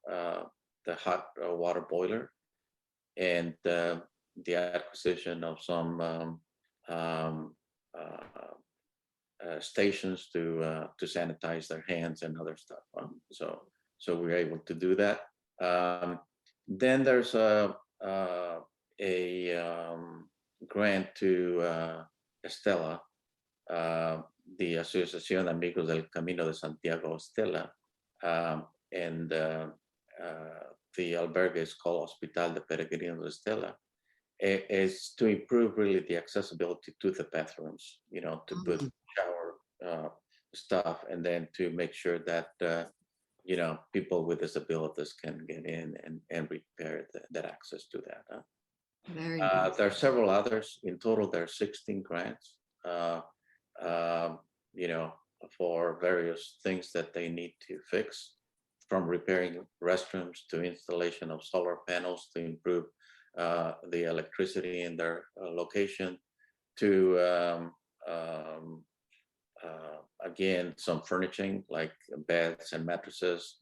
hot water boiler and the acquisition of some stations to sanitize their hands and other stuff. So we were able to do that. Then there's a grant to Estela, the Asociación Amigos del Camino de Santiago Estela, and the albergue is called Hospital de Peregrinos de Estela. Is to improve really the accessibility to the bathrooms, to put shower stuff, and then to make sure that people with disabilities can get in and repair that access to that. Very nice. There are several others. In total, there are 16 grants, for various things that they need to fix, from repairing restrooms to installation of solar panels to improve the electricity in their location, to again, some furnishing like beds and mattresses,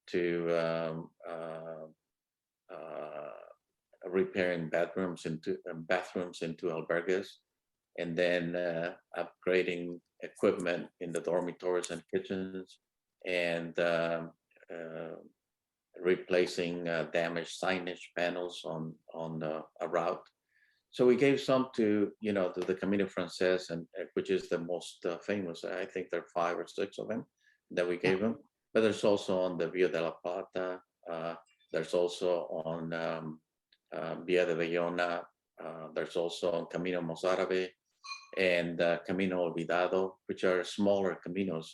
to repairing bathrooms into albergues, and then upgrading equipment in the dormitories and kitchens, and replacing damaged signage panels on a route. So we gave some to the Camino Frances, and which is the most famous. I think there are 5 or 6 of them that we gave them. But there's also on the Via de la Plata. There's also on Via de Bayona. There's also on Camino Mozárabe and Camino Olvidado, which are smaller caminos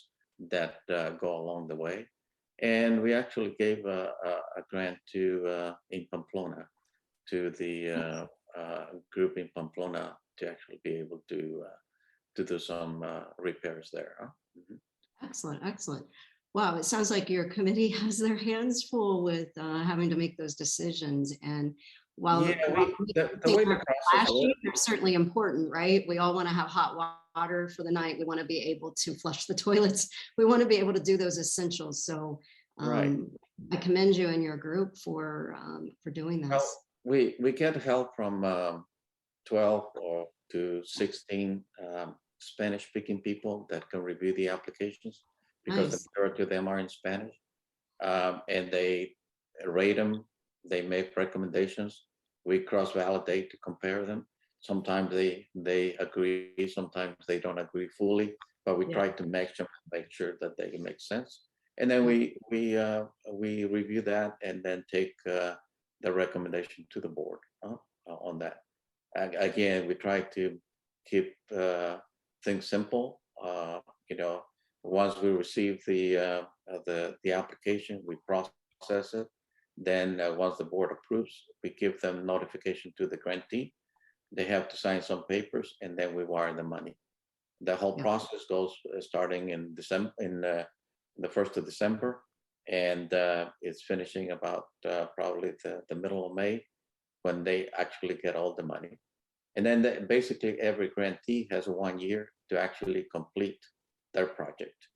that go along the way. And we actually gave a grant to in Pamplona, to the group in Pamplona, to actually be able to do some repairs there. Huh? Excellent, excellent. Wow, it sounds like your committee has their hands full with having to make those decisions. And while the way the process they're certainly important, right? We all want to have hot water for the night. We want to be able to flush the toilets. We want to be able to do those essentials. So I commend you and your group for doing this. Well, we get help from 12 or to 16 Spanish-speaking people that can review the applications, because the majority of them are in Spanish, and they rate them. They make recommendations. We cross-validate to compare them. Sometimes they agree, sometimes they don't agree fully, but we try to make sure that they make sense. And then we review that and then take the recommendation to the board on that. Again, we try to keep things simple. Once we receive the application, we process it. Then once the board approves, we give them notification to the grantee. They have to sign some papers, and then we wire the money. The whole process goes starting in December, the 1st of December, and it's finishing about probably the middle of May, when they actually get all the money. And then basically every grantee has 1 year to actually complete their project.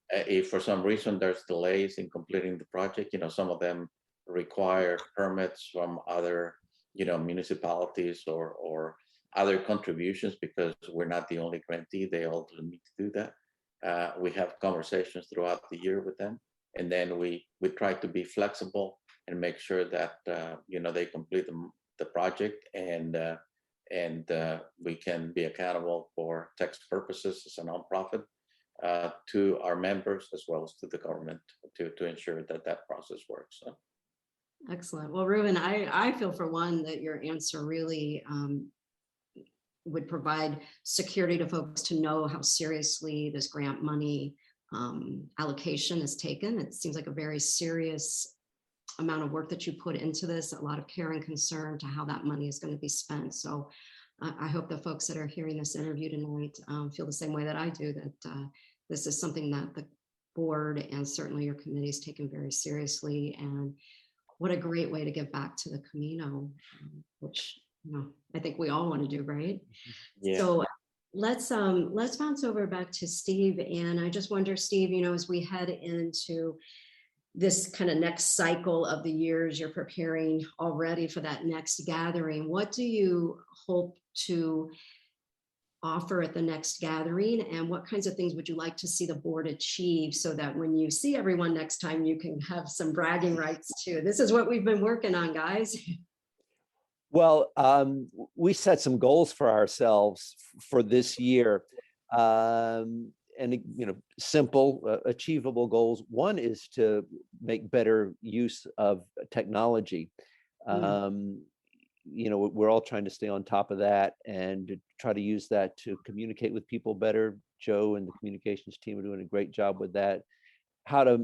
If for some reason there's delays in completing the project, some of them require permits from other, municipalities or other contributions, because we're not the only grantee. They all need to do that. We have conversations throughout the year with them, and then we try to be flexible and make sure that they complete the project, and we can be accountable for tax purposes as a nonprofit to our members as well as to the government to ensure that process works. So. Excellent. Well, Ruben, I feel for one that your answer really would provide security to folks to know how seriously this grant money allocation is taken. It seems like a very serious amount of work that you put into this, a lot of care and concern to how that money is going to be spent. So I hope the folks that are hearing this interview tonight feel the same way that I do, that this is something that the board and certainly your committee is taken very seriously. And what a great way to give back to the Camino, which I think we all want to do, right? Yeah. So let's bounce over back to Steve. And I just wonder, Steve, as we head into this kind of next cycle of the years, you're preparing already for that next gathering. What do you hope to offer at the next gathering, and what kinds of things would you like to see the board achieve so that when you see everyone next time, you can have some bragging rights too? This is what we've been working on, guys. Well, we set some goals for ourselves for this year, and simple, achievable goals. One is to make better use of technology. We're all trying to stay on top of that and to try to use that to communicate with people better. Joe and the communications team are doing a great job with that. How to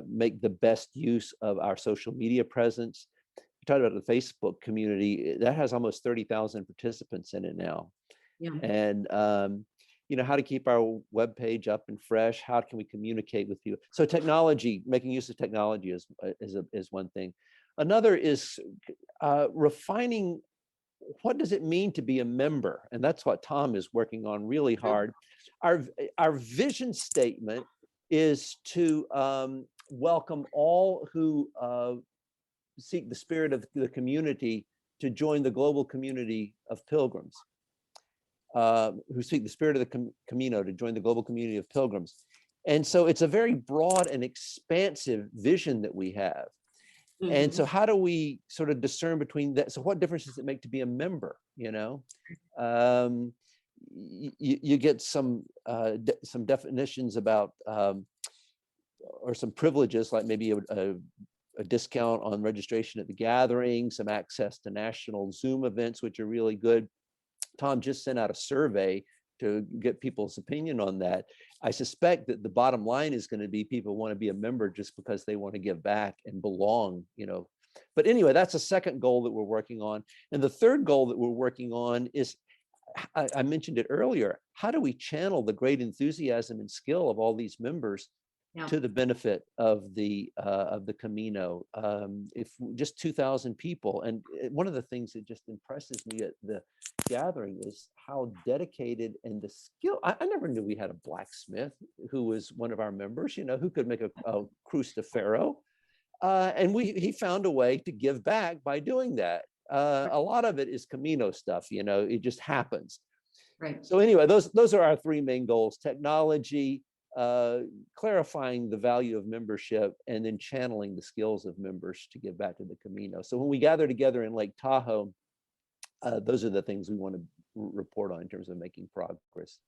make the best use of our social media presence. We talked about the Facebook community that has almost 30,000 participants in it now. Yeah. And how to keep our webpage up and fresh. How can we communicate with you? So technology, making use of technology is one thing. Another is refining what does it mean to be a member, and that's what Tom is working on really hard. Our vision statement is to welcome all who seek the spirit of the community to join the global community of pilgrims. Who seek the spirit of the Camino to join the global community of pilgrims. And so it's a very broad and expansive vision that we have. Mm-hmm. And so how do we sort of discern between that? So what difference does it make to be a member? You get some definitions about, or some privileges, like maybe a discount on registration at the gathering, some access to national Zoom events, which are really good. Tom just sent out a survey to get people's opinion on that. I suspect that the bottom line is going to be people want to be a member just because they want to give back and belong, But anyway, that's a second goal that we're working on. And the third goal that we're working on is, I mentioned it earlier, how do we channel the great enthusiasm and skill of all these members to the benefit of the Camino? If just 2,000 people, and one of the things that just impresses me at the gathering is how dedicated and the skill. I never knew we had a blacksmith who was one of our members, who could make a Crustafero, and he found a way to give back by doing that. A lot of it is Camino stuff, it just happens. Right. So anyway, those are our three main goals: technology, clarifying the value of membership, and then channeling the skills of members to give back to the Camino. So when we gather together in Lake Tahoe, those are the things we want to report on in terms of making progress.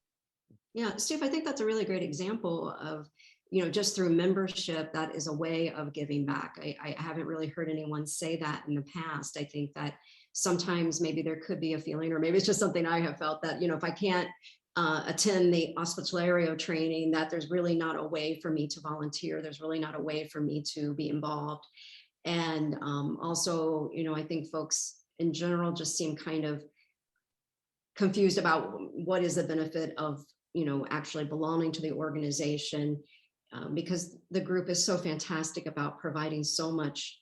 Yeah, Steve, I think that's a really great example of, just through membership, that is a way of giving back. I haven't really heard anyone say that in the past. I think that sometimes maybe there could be a feeling, or maybe it's just something I have felt, that, if I can't attend the Hospitalero training, that there's really not a way for me to volunteer. There's really not a way for me to be involved. And also, I think folks in general just seem kind of confused about what is the benefit of, actually belonging to the organization, because the group is so fantastic about providing so much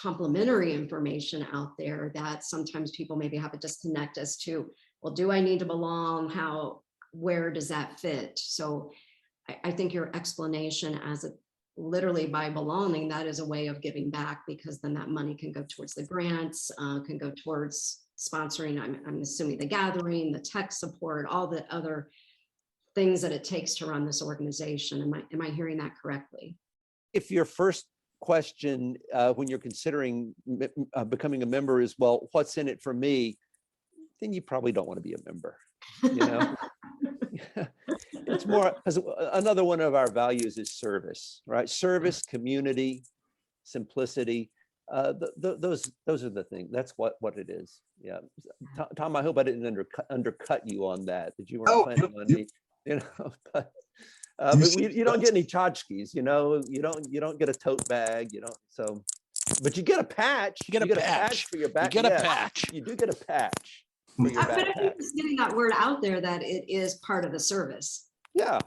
complimentary information out there that sometimes people maybe have a disconnect as to, well, do I need to belong? Where does that fit? So I think your explanation as a literally by belonging, that is a way of giving back, because then that money can go towards the grants, can go towards sponsoring, I'm assuming, the gathering, the tech support, all the other things that it takes to run this organization. Am I hearing that correctly? If your first question when you're considering becoming a member is, well, what's in it for me, then you probably don't want to be a member, you know. It's more, because another one of our values is service, right? Service, community, simplicity. Those are the things. That's what it is. Yeah, Tom, I hope I didn't undercut you on that. That you weren't planning on me, you know. But you don't get any tchotchkes, you know. You don't get a tote bag, you know. So, but you get a patch. You get a patch for your back. You get a patch. You do get a patch for your But I backpack. think it's getting that word out there that it is part of the service. Yeah,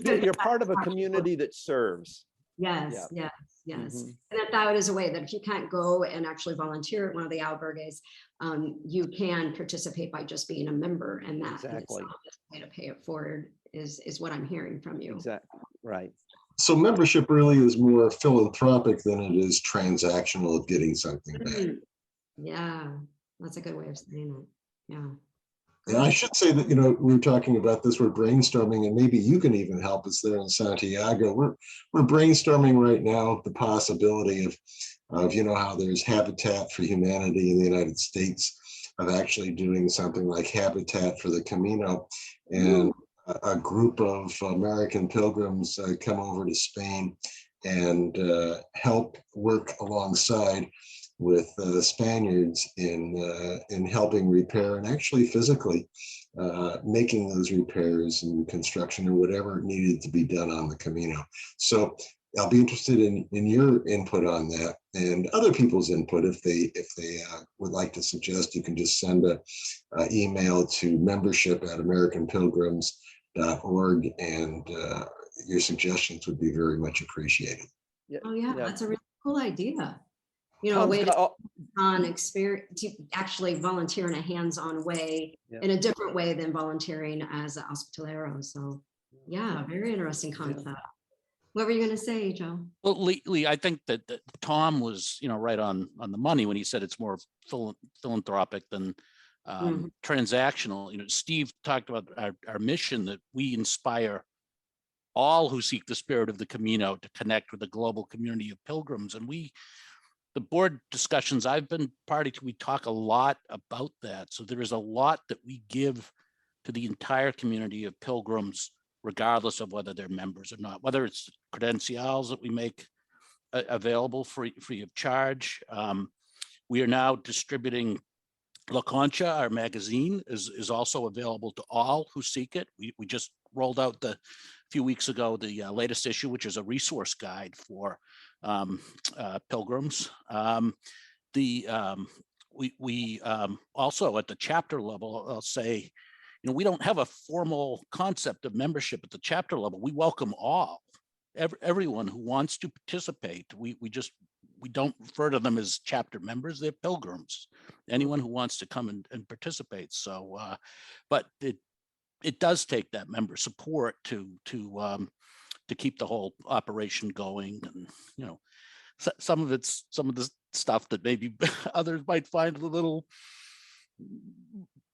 you're part of a community that serves. Yes, yes, yes. Mm-hmm. And that is a way that if you can't go and actually volunteer at one of the albergues, you can participate by just being a member, and that Exactly. is a way to pay it forward is what I'm hearing from you. Exactly, right. So membership really is more philanthropic than it is transactional of getting something back. Yeah, that's a good way of saying it. Yeah. And I should say that, you know, we were talking about this, we're brainstorming, and maybe you can even help us there in Santiago. We're brainstorming right now the possibility of, you know, how there's Habitat for Humanity in the United States, of actually doing something like Habitat for the Camino, and a group of American pilgrims come over to Spain and help work alongside with Spaniards in helping repair and actually physically making those repairs and construction or whatever needed to be done on the Camino. So I'll be interested in your input on that, and other people's input. If they would like to suggest, you can just send a email to membership@americanpilgrims.org, and your suggestions would be very much appreciated. Yeah, Oh yeah, that's a really cool idea. You know, a Tom's way got all- on experience to actually volunteer in a hands-on way, in a different way than volunteering as a hospitalero. So yeah, very interesting concept. What were you going to say, Joe? Well, Lee, I think that Tom was, you know, right on the money when he said it's more philanthropic than transactional. You know, Steve talked about our mission, that we inspire all who seek the spirit of the Camino to connect with the global community of pilgrims. And the board discussions I've been party to, we talk a lot about that. So there is a lot that we give to the entire community of pilgrims, regardless of whether they're members or not, whether it's credentials that we make available free of charge. We are now distributing La Concha, our magazine, is also available to all who seek it. We just rolled out a few weeks ago the latest issue, which is a resource guide for pilgrims. We also at the chapter level, I'll say, you know, we don't have a formal concept of membership at the chapter level. We welcome everyone who wants to participate. We don't refer to them as chapter members. They're pilgrims. Anyone who wants to come and participate. So, but it does take that member support to keep the whole operation going. And, you know, some of the stuff that maybe others might find a little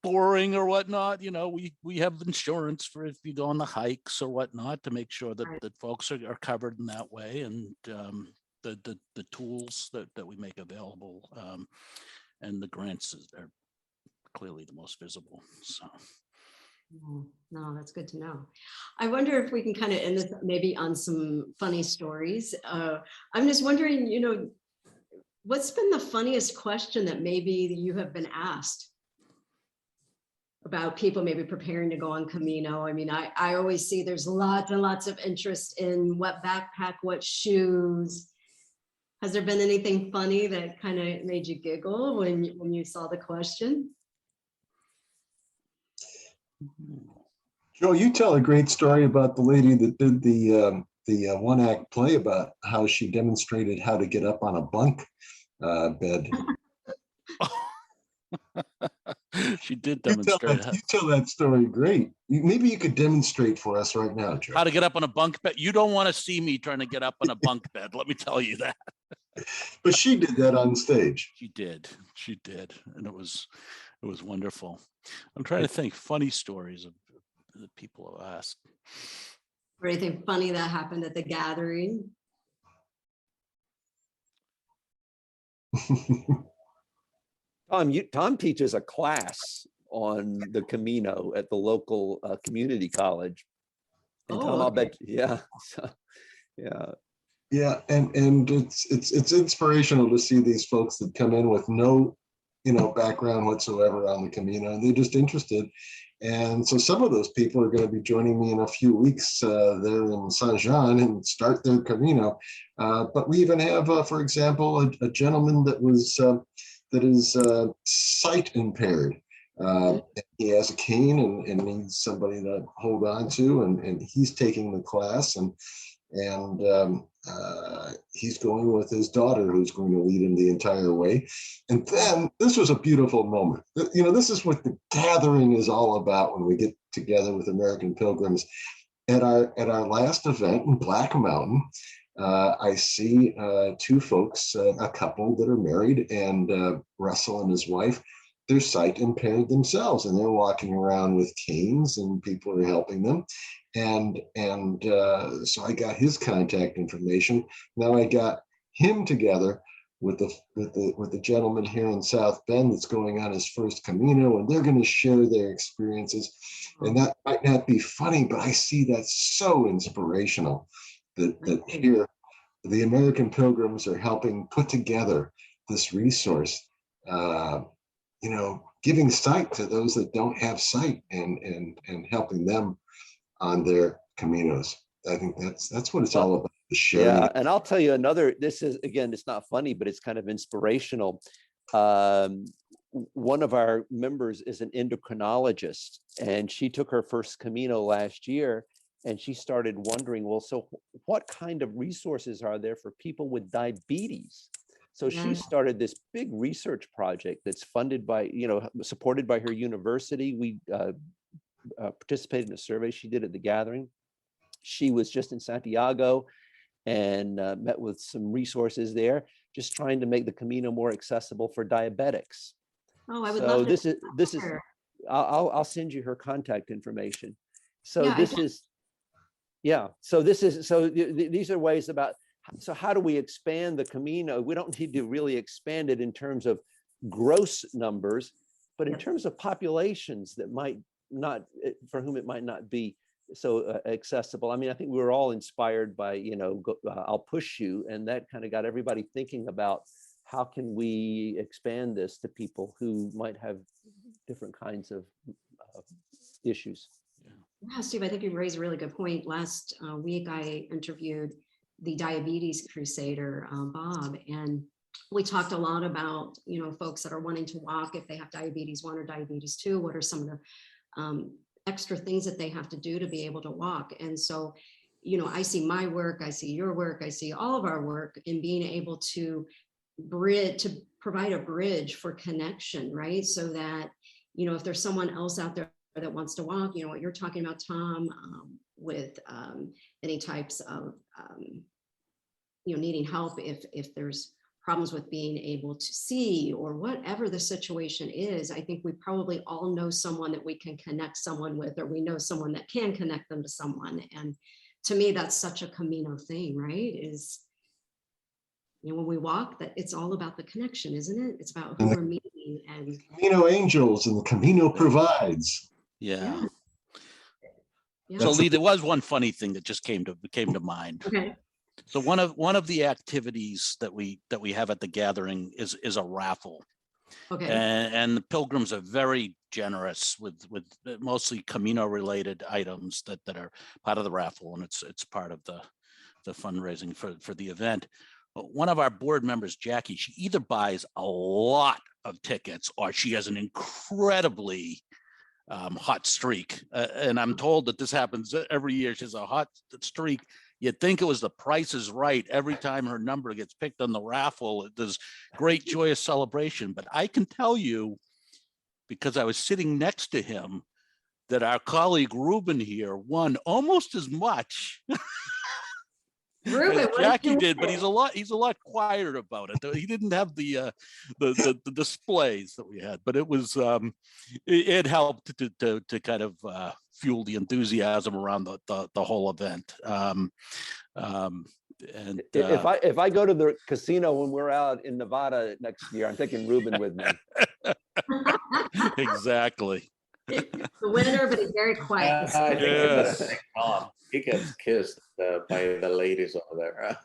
boring or whatnot. You know, we have insurance for if you go on the hikes or whatnot to make sure that folks are covered in that way, and the tools that we make available, and the grants are clearly the most visible. So. No, that's good to know. I wonder if we can kind of end this maybe on some funny stories. I'm just wondering, you know, what's been the funniest question that maybe you have been asked about people maybe preparing to go on Camino? I mean, I always see there's lots and lots of interest in what backpack, what shoes. Has there been anything funny that kind of made you giggle when you saw the question? Joe, you tell a great story about the lady that did the one-act play about how she demonstrated how to get up on a bunk bed. She did You tell demonstrate that, you tell that story great. Maybe you could demonstrate for us right now, Joe. how to get up on a bunk bed. You don't want to see me trying to get up on a bunk bed. Let me tell you that. But she did that on stage. She did, and it was wonderful. I'm trying to think funny stories of that people have asked. Or anything funny that happened at the gathering? Tom teaches a class on the Camino at the local community college. And Tom, I'll bet, yeah, so, yeah. Yeah, and it's inspirational to see these folks that come in with no, background whatsoever on the Camino, and they're just interested. And so some of those people are going to be joining me in a few weeks there in Saint Jean and start their Camino. But we even have, for example, a gentleman that is sight impaired. He has a cane and needs somebody to hold on to, and he's taking the class, and he's going with his daughter, who's going to lead him the entire way. And then this was a beautiful moment. This is what the gathering is all about when we get together with American Pilgrims. At our last event in Black Mountain, I see two folks, a couple that are married, and Russell and his wife. They're sight impaired themselves, and they're walking around with canes, and people are helping them. And so I got his contact information. Now I got him together with the gentleman here in South Bend that's going on his first Camino, and they're going to share their experiences. And that might not be funny, but I see that so inspirational that here the American Pilgrims are helping put together this resource. Giving sight to those that don't have sight, and helping them on their Caminos. I think that's what it's all about. The sharing. Yeah, and I'll tell you another. This is, again, it's not funny, but it's kind of inspirational. One of our members is an endocrinologist, and she took her first Camino last year, and she started wondering, well, so what kind of resources are there for people with diabetes? So she started this big research project that's funded by, supported by her university. We participated in a survey she did at the gathering. She was just in Santiago and met with some resources there, just trying to make the Camino more accessible for diabetics. Oh, I would love to. This is. I'll send you her contact information. So these are ways about. So how do we expand the Camino? We don't need to really expand it in terms of gross numbers, but in terms of populations that might not, for whom it might not be so accessible. I mean, I think we were all inspired by, I'll push you, and that kind of got everybody thinking about how can we expand this to people who might have different kinds of issues. Yeah, Steve, I think you raised a really good point. Last week, I interviewed the diabetes crusader, Bob, and we talked a lot about, folks that are wanting to walk, if they have diabetes 1 or diabetes 2, what are some of the extra things that they have to do to be able to walk. And so, I see my work, I see your work, I see all of our work in being able to provide a bridge for connection, right? So that, if there's someone else out there that wants to walk, what you're talking about, Tom, with any types of, needing help if there's problems with being able to see, or whatever the situation is. I think we probably all know someone that we can connect someone with, or we know someone that can connect them to someone. And to me, that's such a Camino thing, right? Is, when we walk, that it's all about the connection, isn't it? It's about who we're meeting. And Camino angels, and the Camino provides. Yeah. Yeah. So Lee, there was one funny thing that just came to mind. Okay. So one of the activities that we have at the gathering is a raffle. Okay. And the pilgrims are very generous with mostly Camino related items that are part of the raffle, and it's part of the fundraising for the event. One of our board members, Jackie, she either buys a lot of tickets or she has an incredibly hot streak. And I'm told that this happens every year. She has a hot streak. You'd think it was the Price is Right. Every time her number gets picked on the raffle, there's great joyous celebration. But I can tell you because I was sitting next to him that our colleague Ruben here won almost as much Ruben, as what Jackie you did, but win? he's a lot quieter about it. He didn't have the displays that we had, but it was it helped to kind of fuel the enthusiasm around the whole event. And if I go to the casino when we're out in Nevada next year, I'm taking Ruben with me. exactly. The winner, but he's very quiet. I think Yes. that's Tom. He gets kissed by the ladies over there.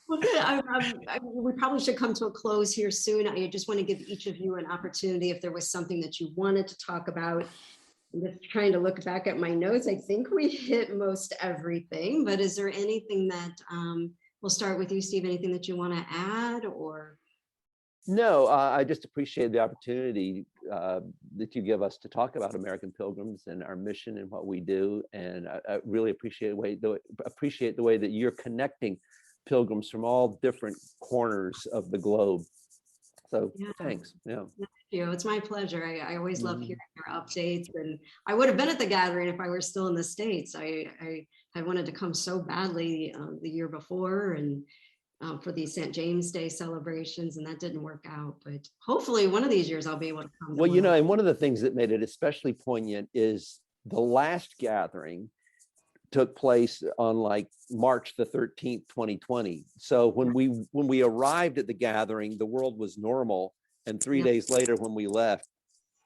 Well, good. We probably should come to a close here soon. I just want to give each of you an opportunity if there was something that you wanted to talk about. I'm just trying to look back at my notes. I think we hit most everything, but is there anything that, we'll start with you, Steve, anything that you want to add or? No, I just appreciate the opportunity that you give us to talk about American Pilgrims and our mission and what we do. And I really appreciate the way that you're connecting pilgrims from all different corners of the globe. So yeah. Thanks. Yeah. Thank you. It's my pleasure. I always love hearing your updates, and I would have been at the gathering if I were still in the States. I wanted to come so badly the year before, and for the St. James Day celebrations, and that didn't work out. But hopefully one of these years I'll be able to come. Well, you know, and one of the things that made it especially poignant is the last gathering took place on like March the 13th, 2020. So when we arrived at the gathering, the world was normal. And 3 days later, when we left,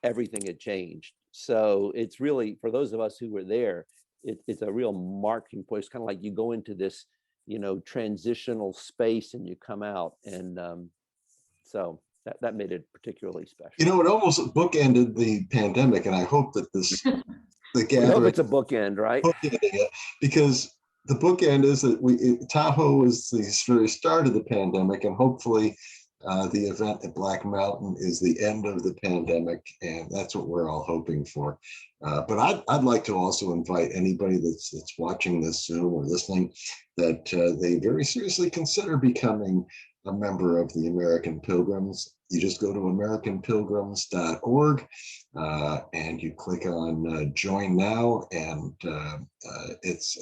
everything had changed. So it's really, for those of us who were there, it's a real marking point. It's kind of like you go into this, you know, transitional space and you come out. And so that made it particularly special. You know, it almost bookended the pandemic, and I hope that this the gathering. I hope it's a bookend, right? Bookending it, because the bookend is that Tahoe was the very start of the pandemic, and hopefully the event at Black Mountain is the end of the pandemic, and that's what we're all hoping for. But I'd like to also invite anybody that's watching this Zoom or listening that they very seriously consider becoming a member of the American Pilgrims. You just go to AmericanPilgrims.org and you click on Join Now, and it's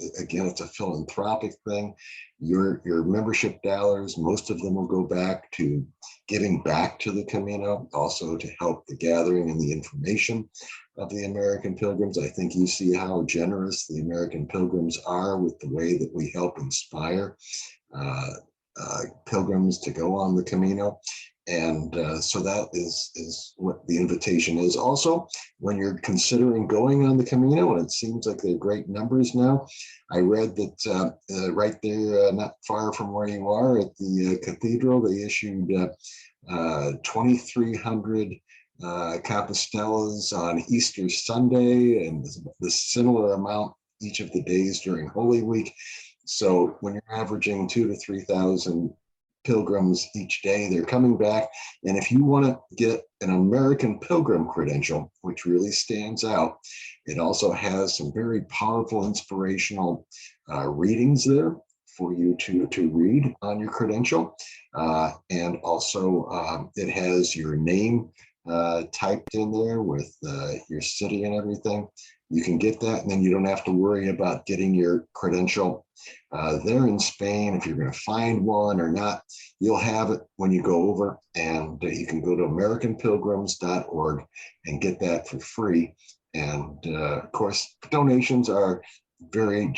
a philanthropic thing. Your membership dollars, most of them will go back to giving back to the Camino, also to help the gathering and the information of the American Pilgrims. I think you see how generous the American Pilgrims are with the way that we help inspire pilgrims to go on the Camino. And so that is what the invitation is. Also, when you're considering going on the Camino, and it seems like they're great numbers now, I read that right there, not far from where you are at the cathedral, they issued 2,300 Compostelas on Easter Sunday, and the similar amount each of the days during Holy Week. So when you're averaging 2,000 to 3,000 pilgrims each day, they're coming back. And if you want to get an American Pilgrim credential, which really stands out, it also has some very powerful, inspirational readings there for you to read on your credential. And also it has your name typed in there with your city and everything. You can get that, and then you don't have to worry about getting your credential there in Spain. If you're going to find one or not, you'll have it when you go over, and you can go to AmericanPilgrims.org and get that for free. And of course, donations are very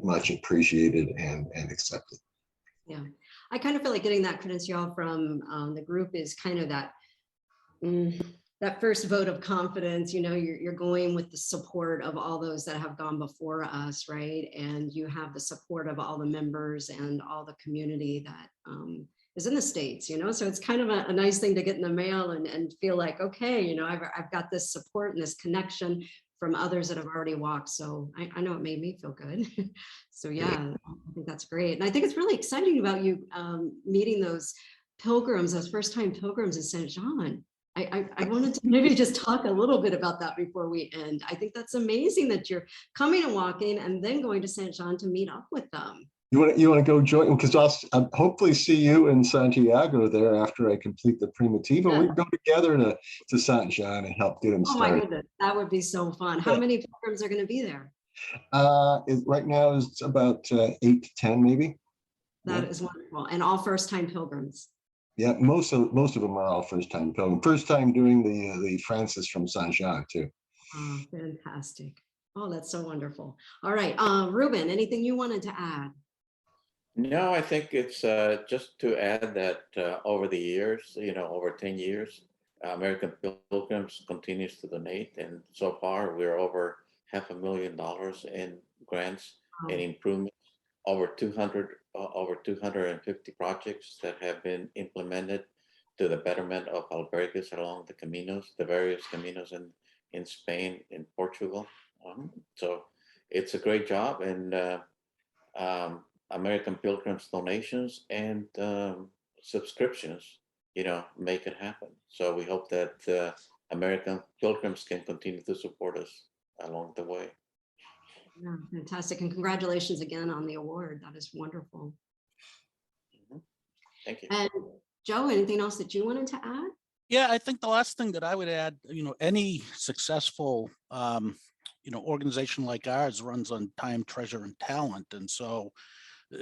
much appreciated and accepted. Yeah, I kind of feel like getting that credential from the group is kind of that first vote of confidence. You know, you're going with the support of all those that have gone before us, right? And you have the support of all the members and all the community that is in the States, you know? So it's kind of a nice thing to get in the mail and feel like, okay, you know, I've got this support and this connection from others that have already walked. So I know it made me feel good. So yeah, I think that's great. And I think it's really exciting about you meeting those pilgrims, those first-time pilgrims in St. John. I wanted to maybe just talk a little bit about that before we end. I think that's amazing that you're coming and walking and then going to St. John to meet up with them. You want to go join? Because I'll hopefully see you in Santiago there after I complete the Primitiva. Yeah. We can go together to Saint Jean and help get them Oh my started. goodness, that would be so fun. How many pilgrims are going to be there? Right now it's about 8 to 10 maybe. That is wonderful, and all first-time pilgrims. Yeah, most of them are all first-time pilgrim. First time doing the Francis from Saint Jean too. Oh, fantastic. Oh, that's so wonderful. All right, Ruben, anything you wanted to add? No, I think it's just to add that over the years, over 10 years, American Pilgrims continues to donate. And so far, we're over $500,000 in grants and improvements, over 250 projects that have been implemented to the betterment of albergues along the caminos, the various caminos in Spain, in Portugal. So it's a great job. And American Pilgrims donations and subscriptions, make it happen. So we hope that American Pilgrims can continue to support us along the way. Yeah, fantastic. And congratulations again on the award. That is wonderful. Thank you. And Joe, anything else that you wanted to add? Yeah, I think the last thing that I would add, any successful, organization like ours runs on time, treasure, and talent. And so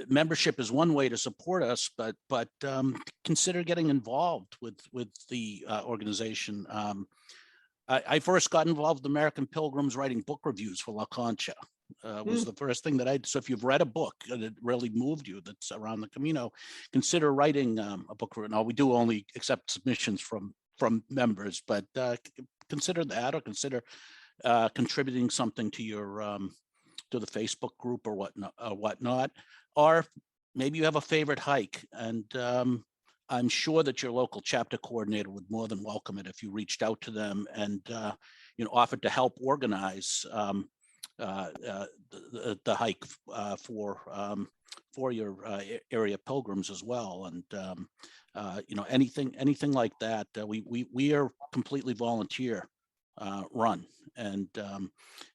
membership is one way to support us, but consider getting involved with the organization. I first got involved with American Pilgrims writing book reviews for La Concha. Was the first thing that so if you've read a book and it really moved you that's around the Camino, consider writing a book. Now, we do only accept submissions from members, but consider that, or consider contributing something to your to the Facebook group or whatnot. Or maybe you have a favorite hike, and I'm sure that your local chapter coordinator would more than welcome it if you reached out to them and offered to help organize the hike for your area pilgrims as well. And anything like that. We are completely volunteer run, and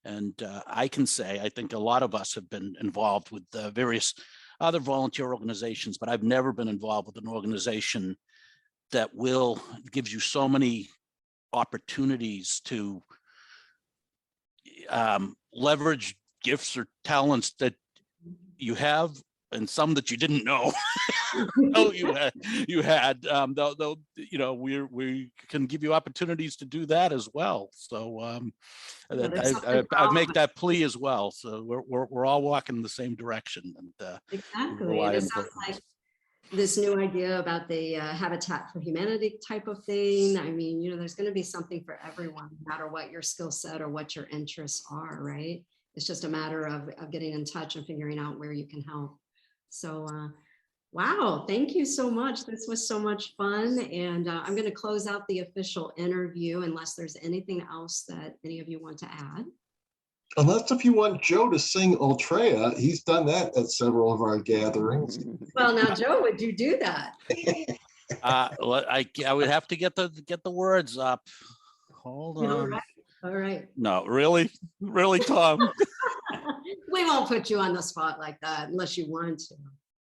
I can say I think a lot of us have been involved with various other volunteer organizations, but I've never been involved with an organization that gives you so many opportunities to leverage gifts or talents that you have, and some that you didn't know you had. Though we can give you opportunities to do that as well. So I make that plea as well. So we're all walking in the same direction. And exactly. And it sounds like this new idea about the Habitat for Humanity type of thing. I mean, there's going to be something for everyone, no matter what your skill set or what your interests are, right? It's just a matter of getting in touch and figuring out where you can help. So, wow, thank you so much. This was so much fun. And I'm going to close out the official interview unless there's anything else that any of you want to add. Unless if you want Joe to sing Ultrea, he's done that at several of our gatherings. Well, now, Joe, would you do that? I would have to get the words up. Hold on. All right. No, really, Tom. We won't put you on the spot like that unless you want to.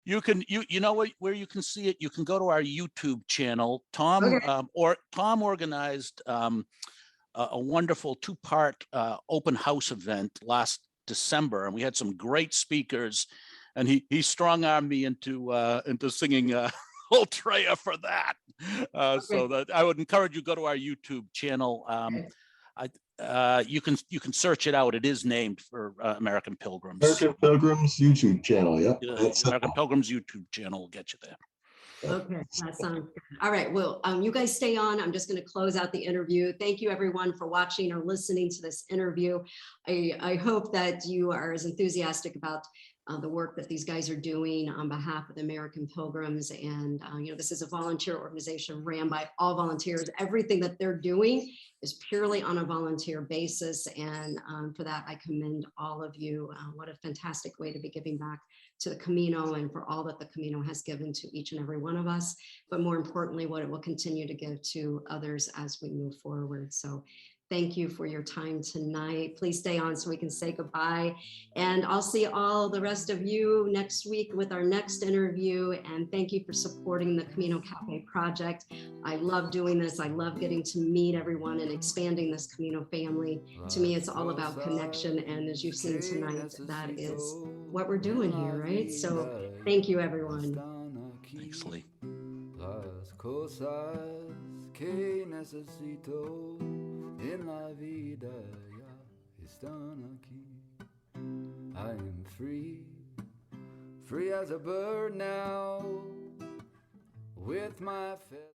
You can, you know where you can see it. You can go to our YouTube channel. Tom organized a wonderful 2-part open house event last December, and we had some great speakers. And he strong-armed me into singing Ultrea for that. So that I would encourage you to go to our YouTube channel. You can search it out. It is named for American Pilgrims. American Pilgrims YouTube channel. Yep. American Pilgrims YouTube channel will get you there. Okay, that sounds good. All right, well, you guys stay on. I'm just going to close out the interview. Thank you, everyone, for watching or listening to this interview. I hope that you are as enthusiastic about the work that these guys are doing on behalf of the American Pilgrims. And, this is a volunteer organization ran by all volunteers. Everything that they're doing is purely on a volunteer basis. And for that, I commend all of you. What a fantastic way to be giving back to the Camino and for all that the Camino has given to each and every one of us. But more importantly, what it will continue to give to others as we move forward. So thank you for your time tonight. Please stay on so we can say goodbye. And I'll see all the rest of you next week with our next interview. And thank you for supporting the Camino Cafe project. I love doing this. I love getting to meet everyone and expanding this Camino family. To me, it's all about connection. And as you've seen tonight, that is what we're doing here, right? So thank you, everyone. Thanks, Lee. Las cosas que necesito en la vida ya están aquí. I am free, free as a bird now, with my feathers.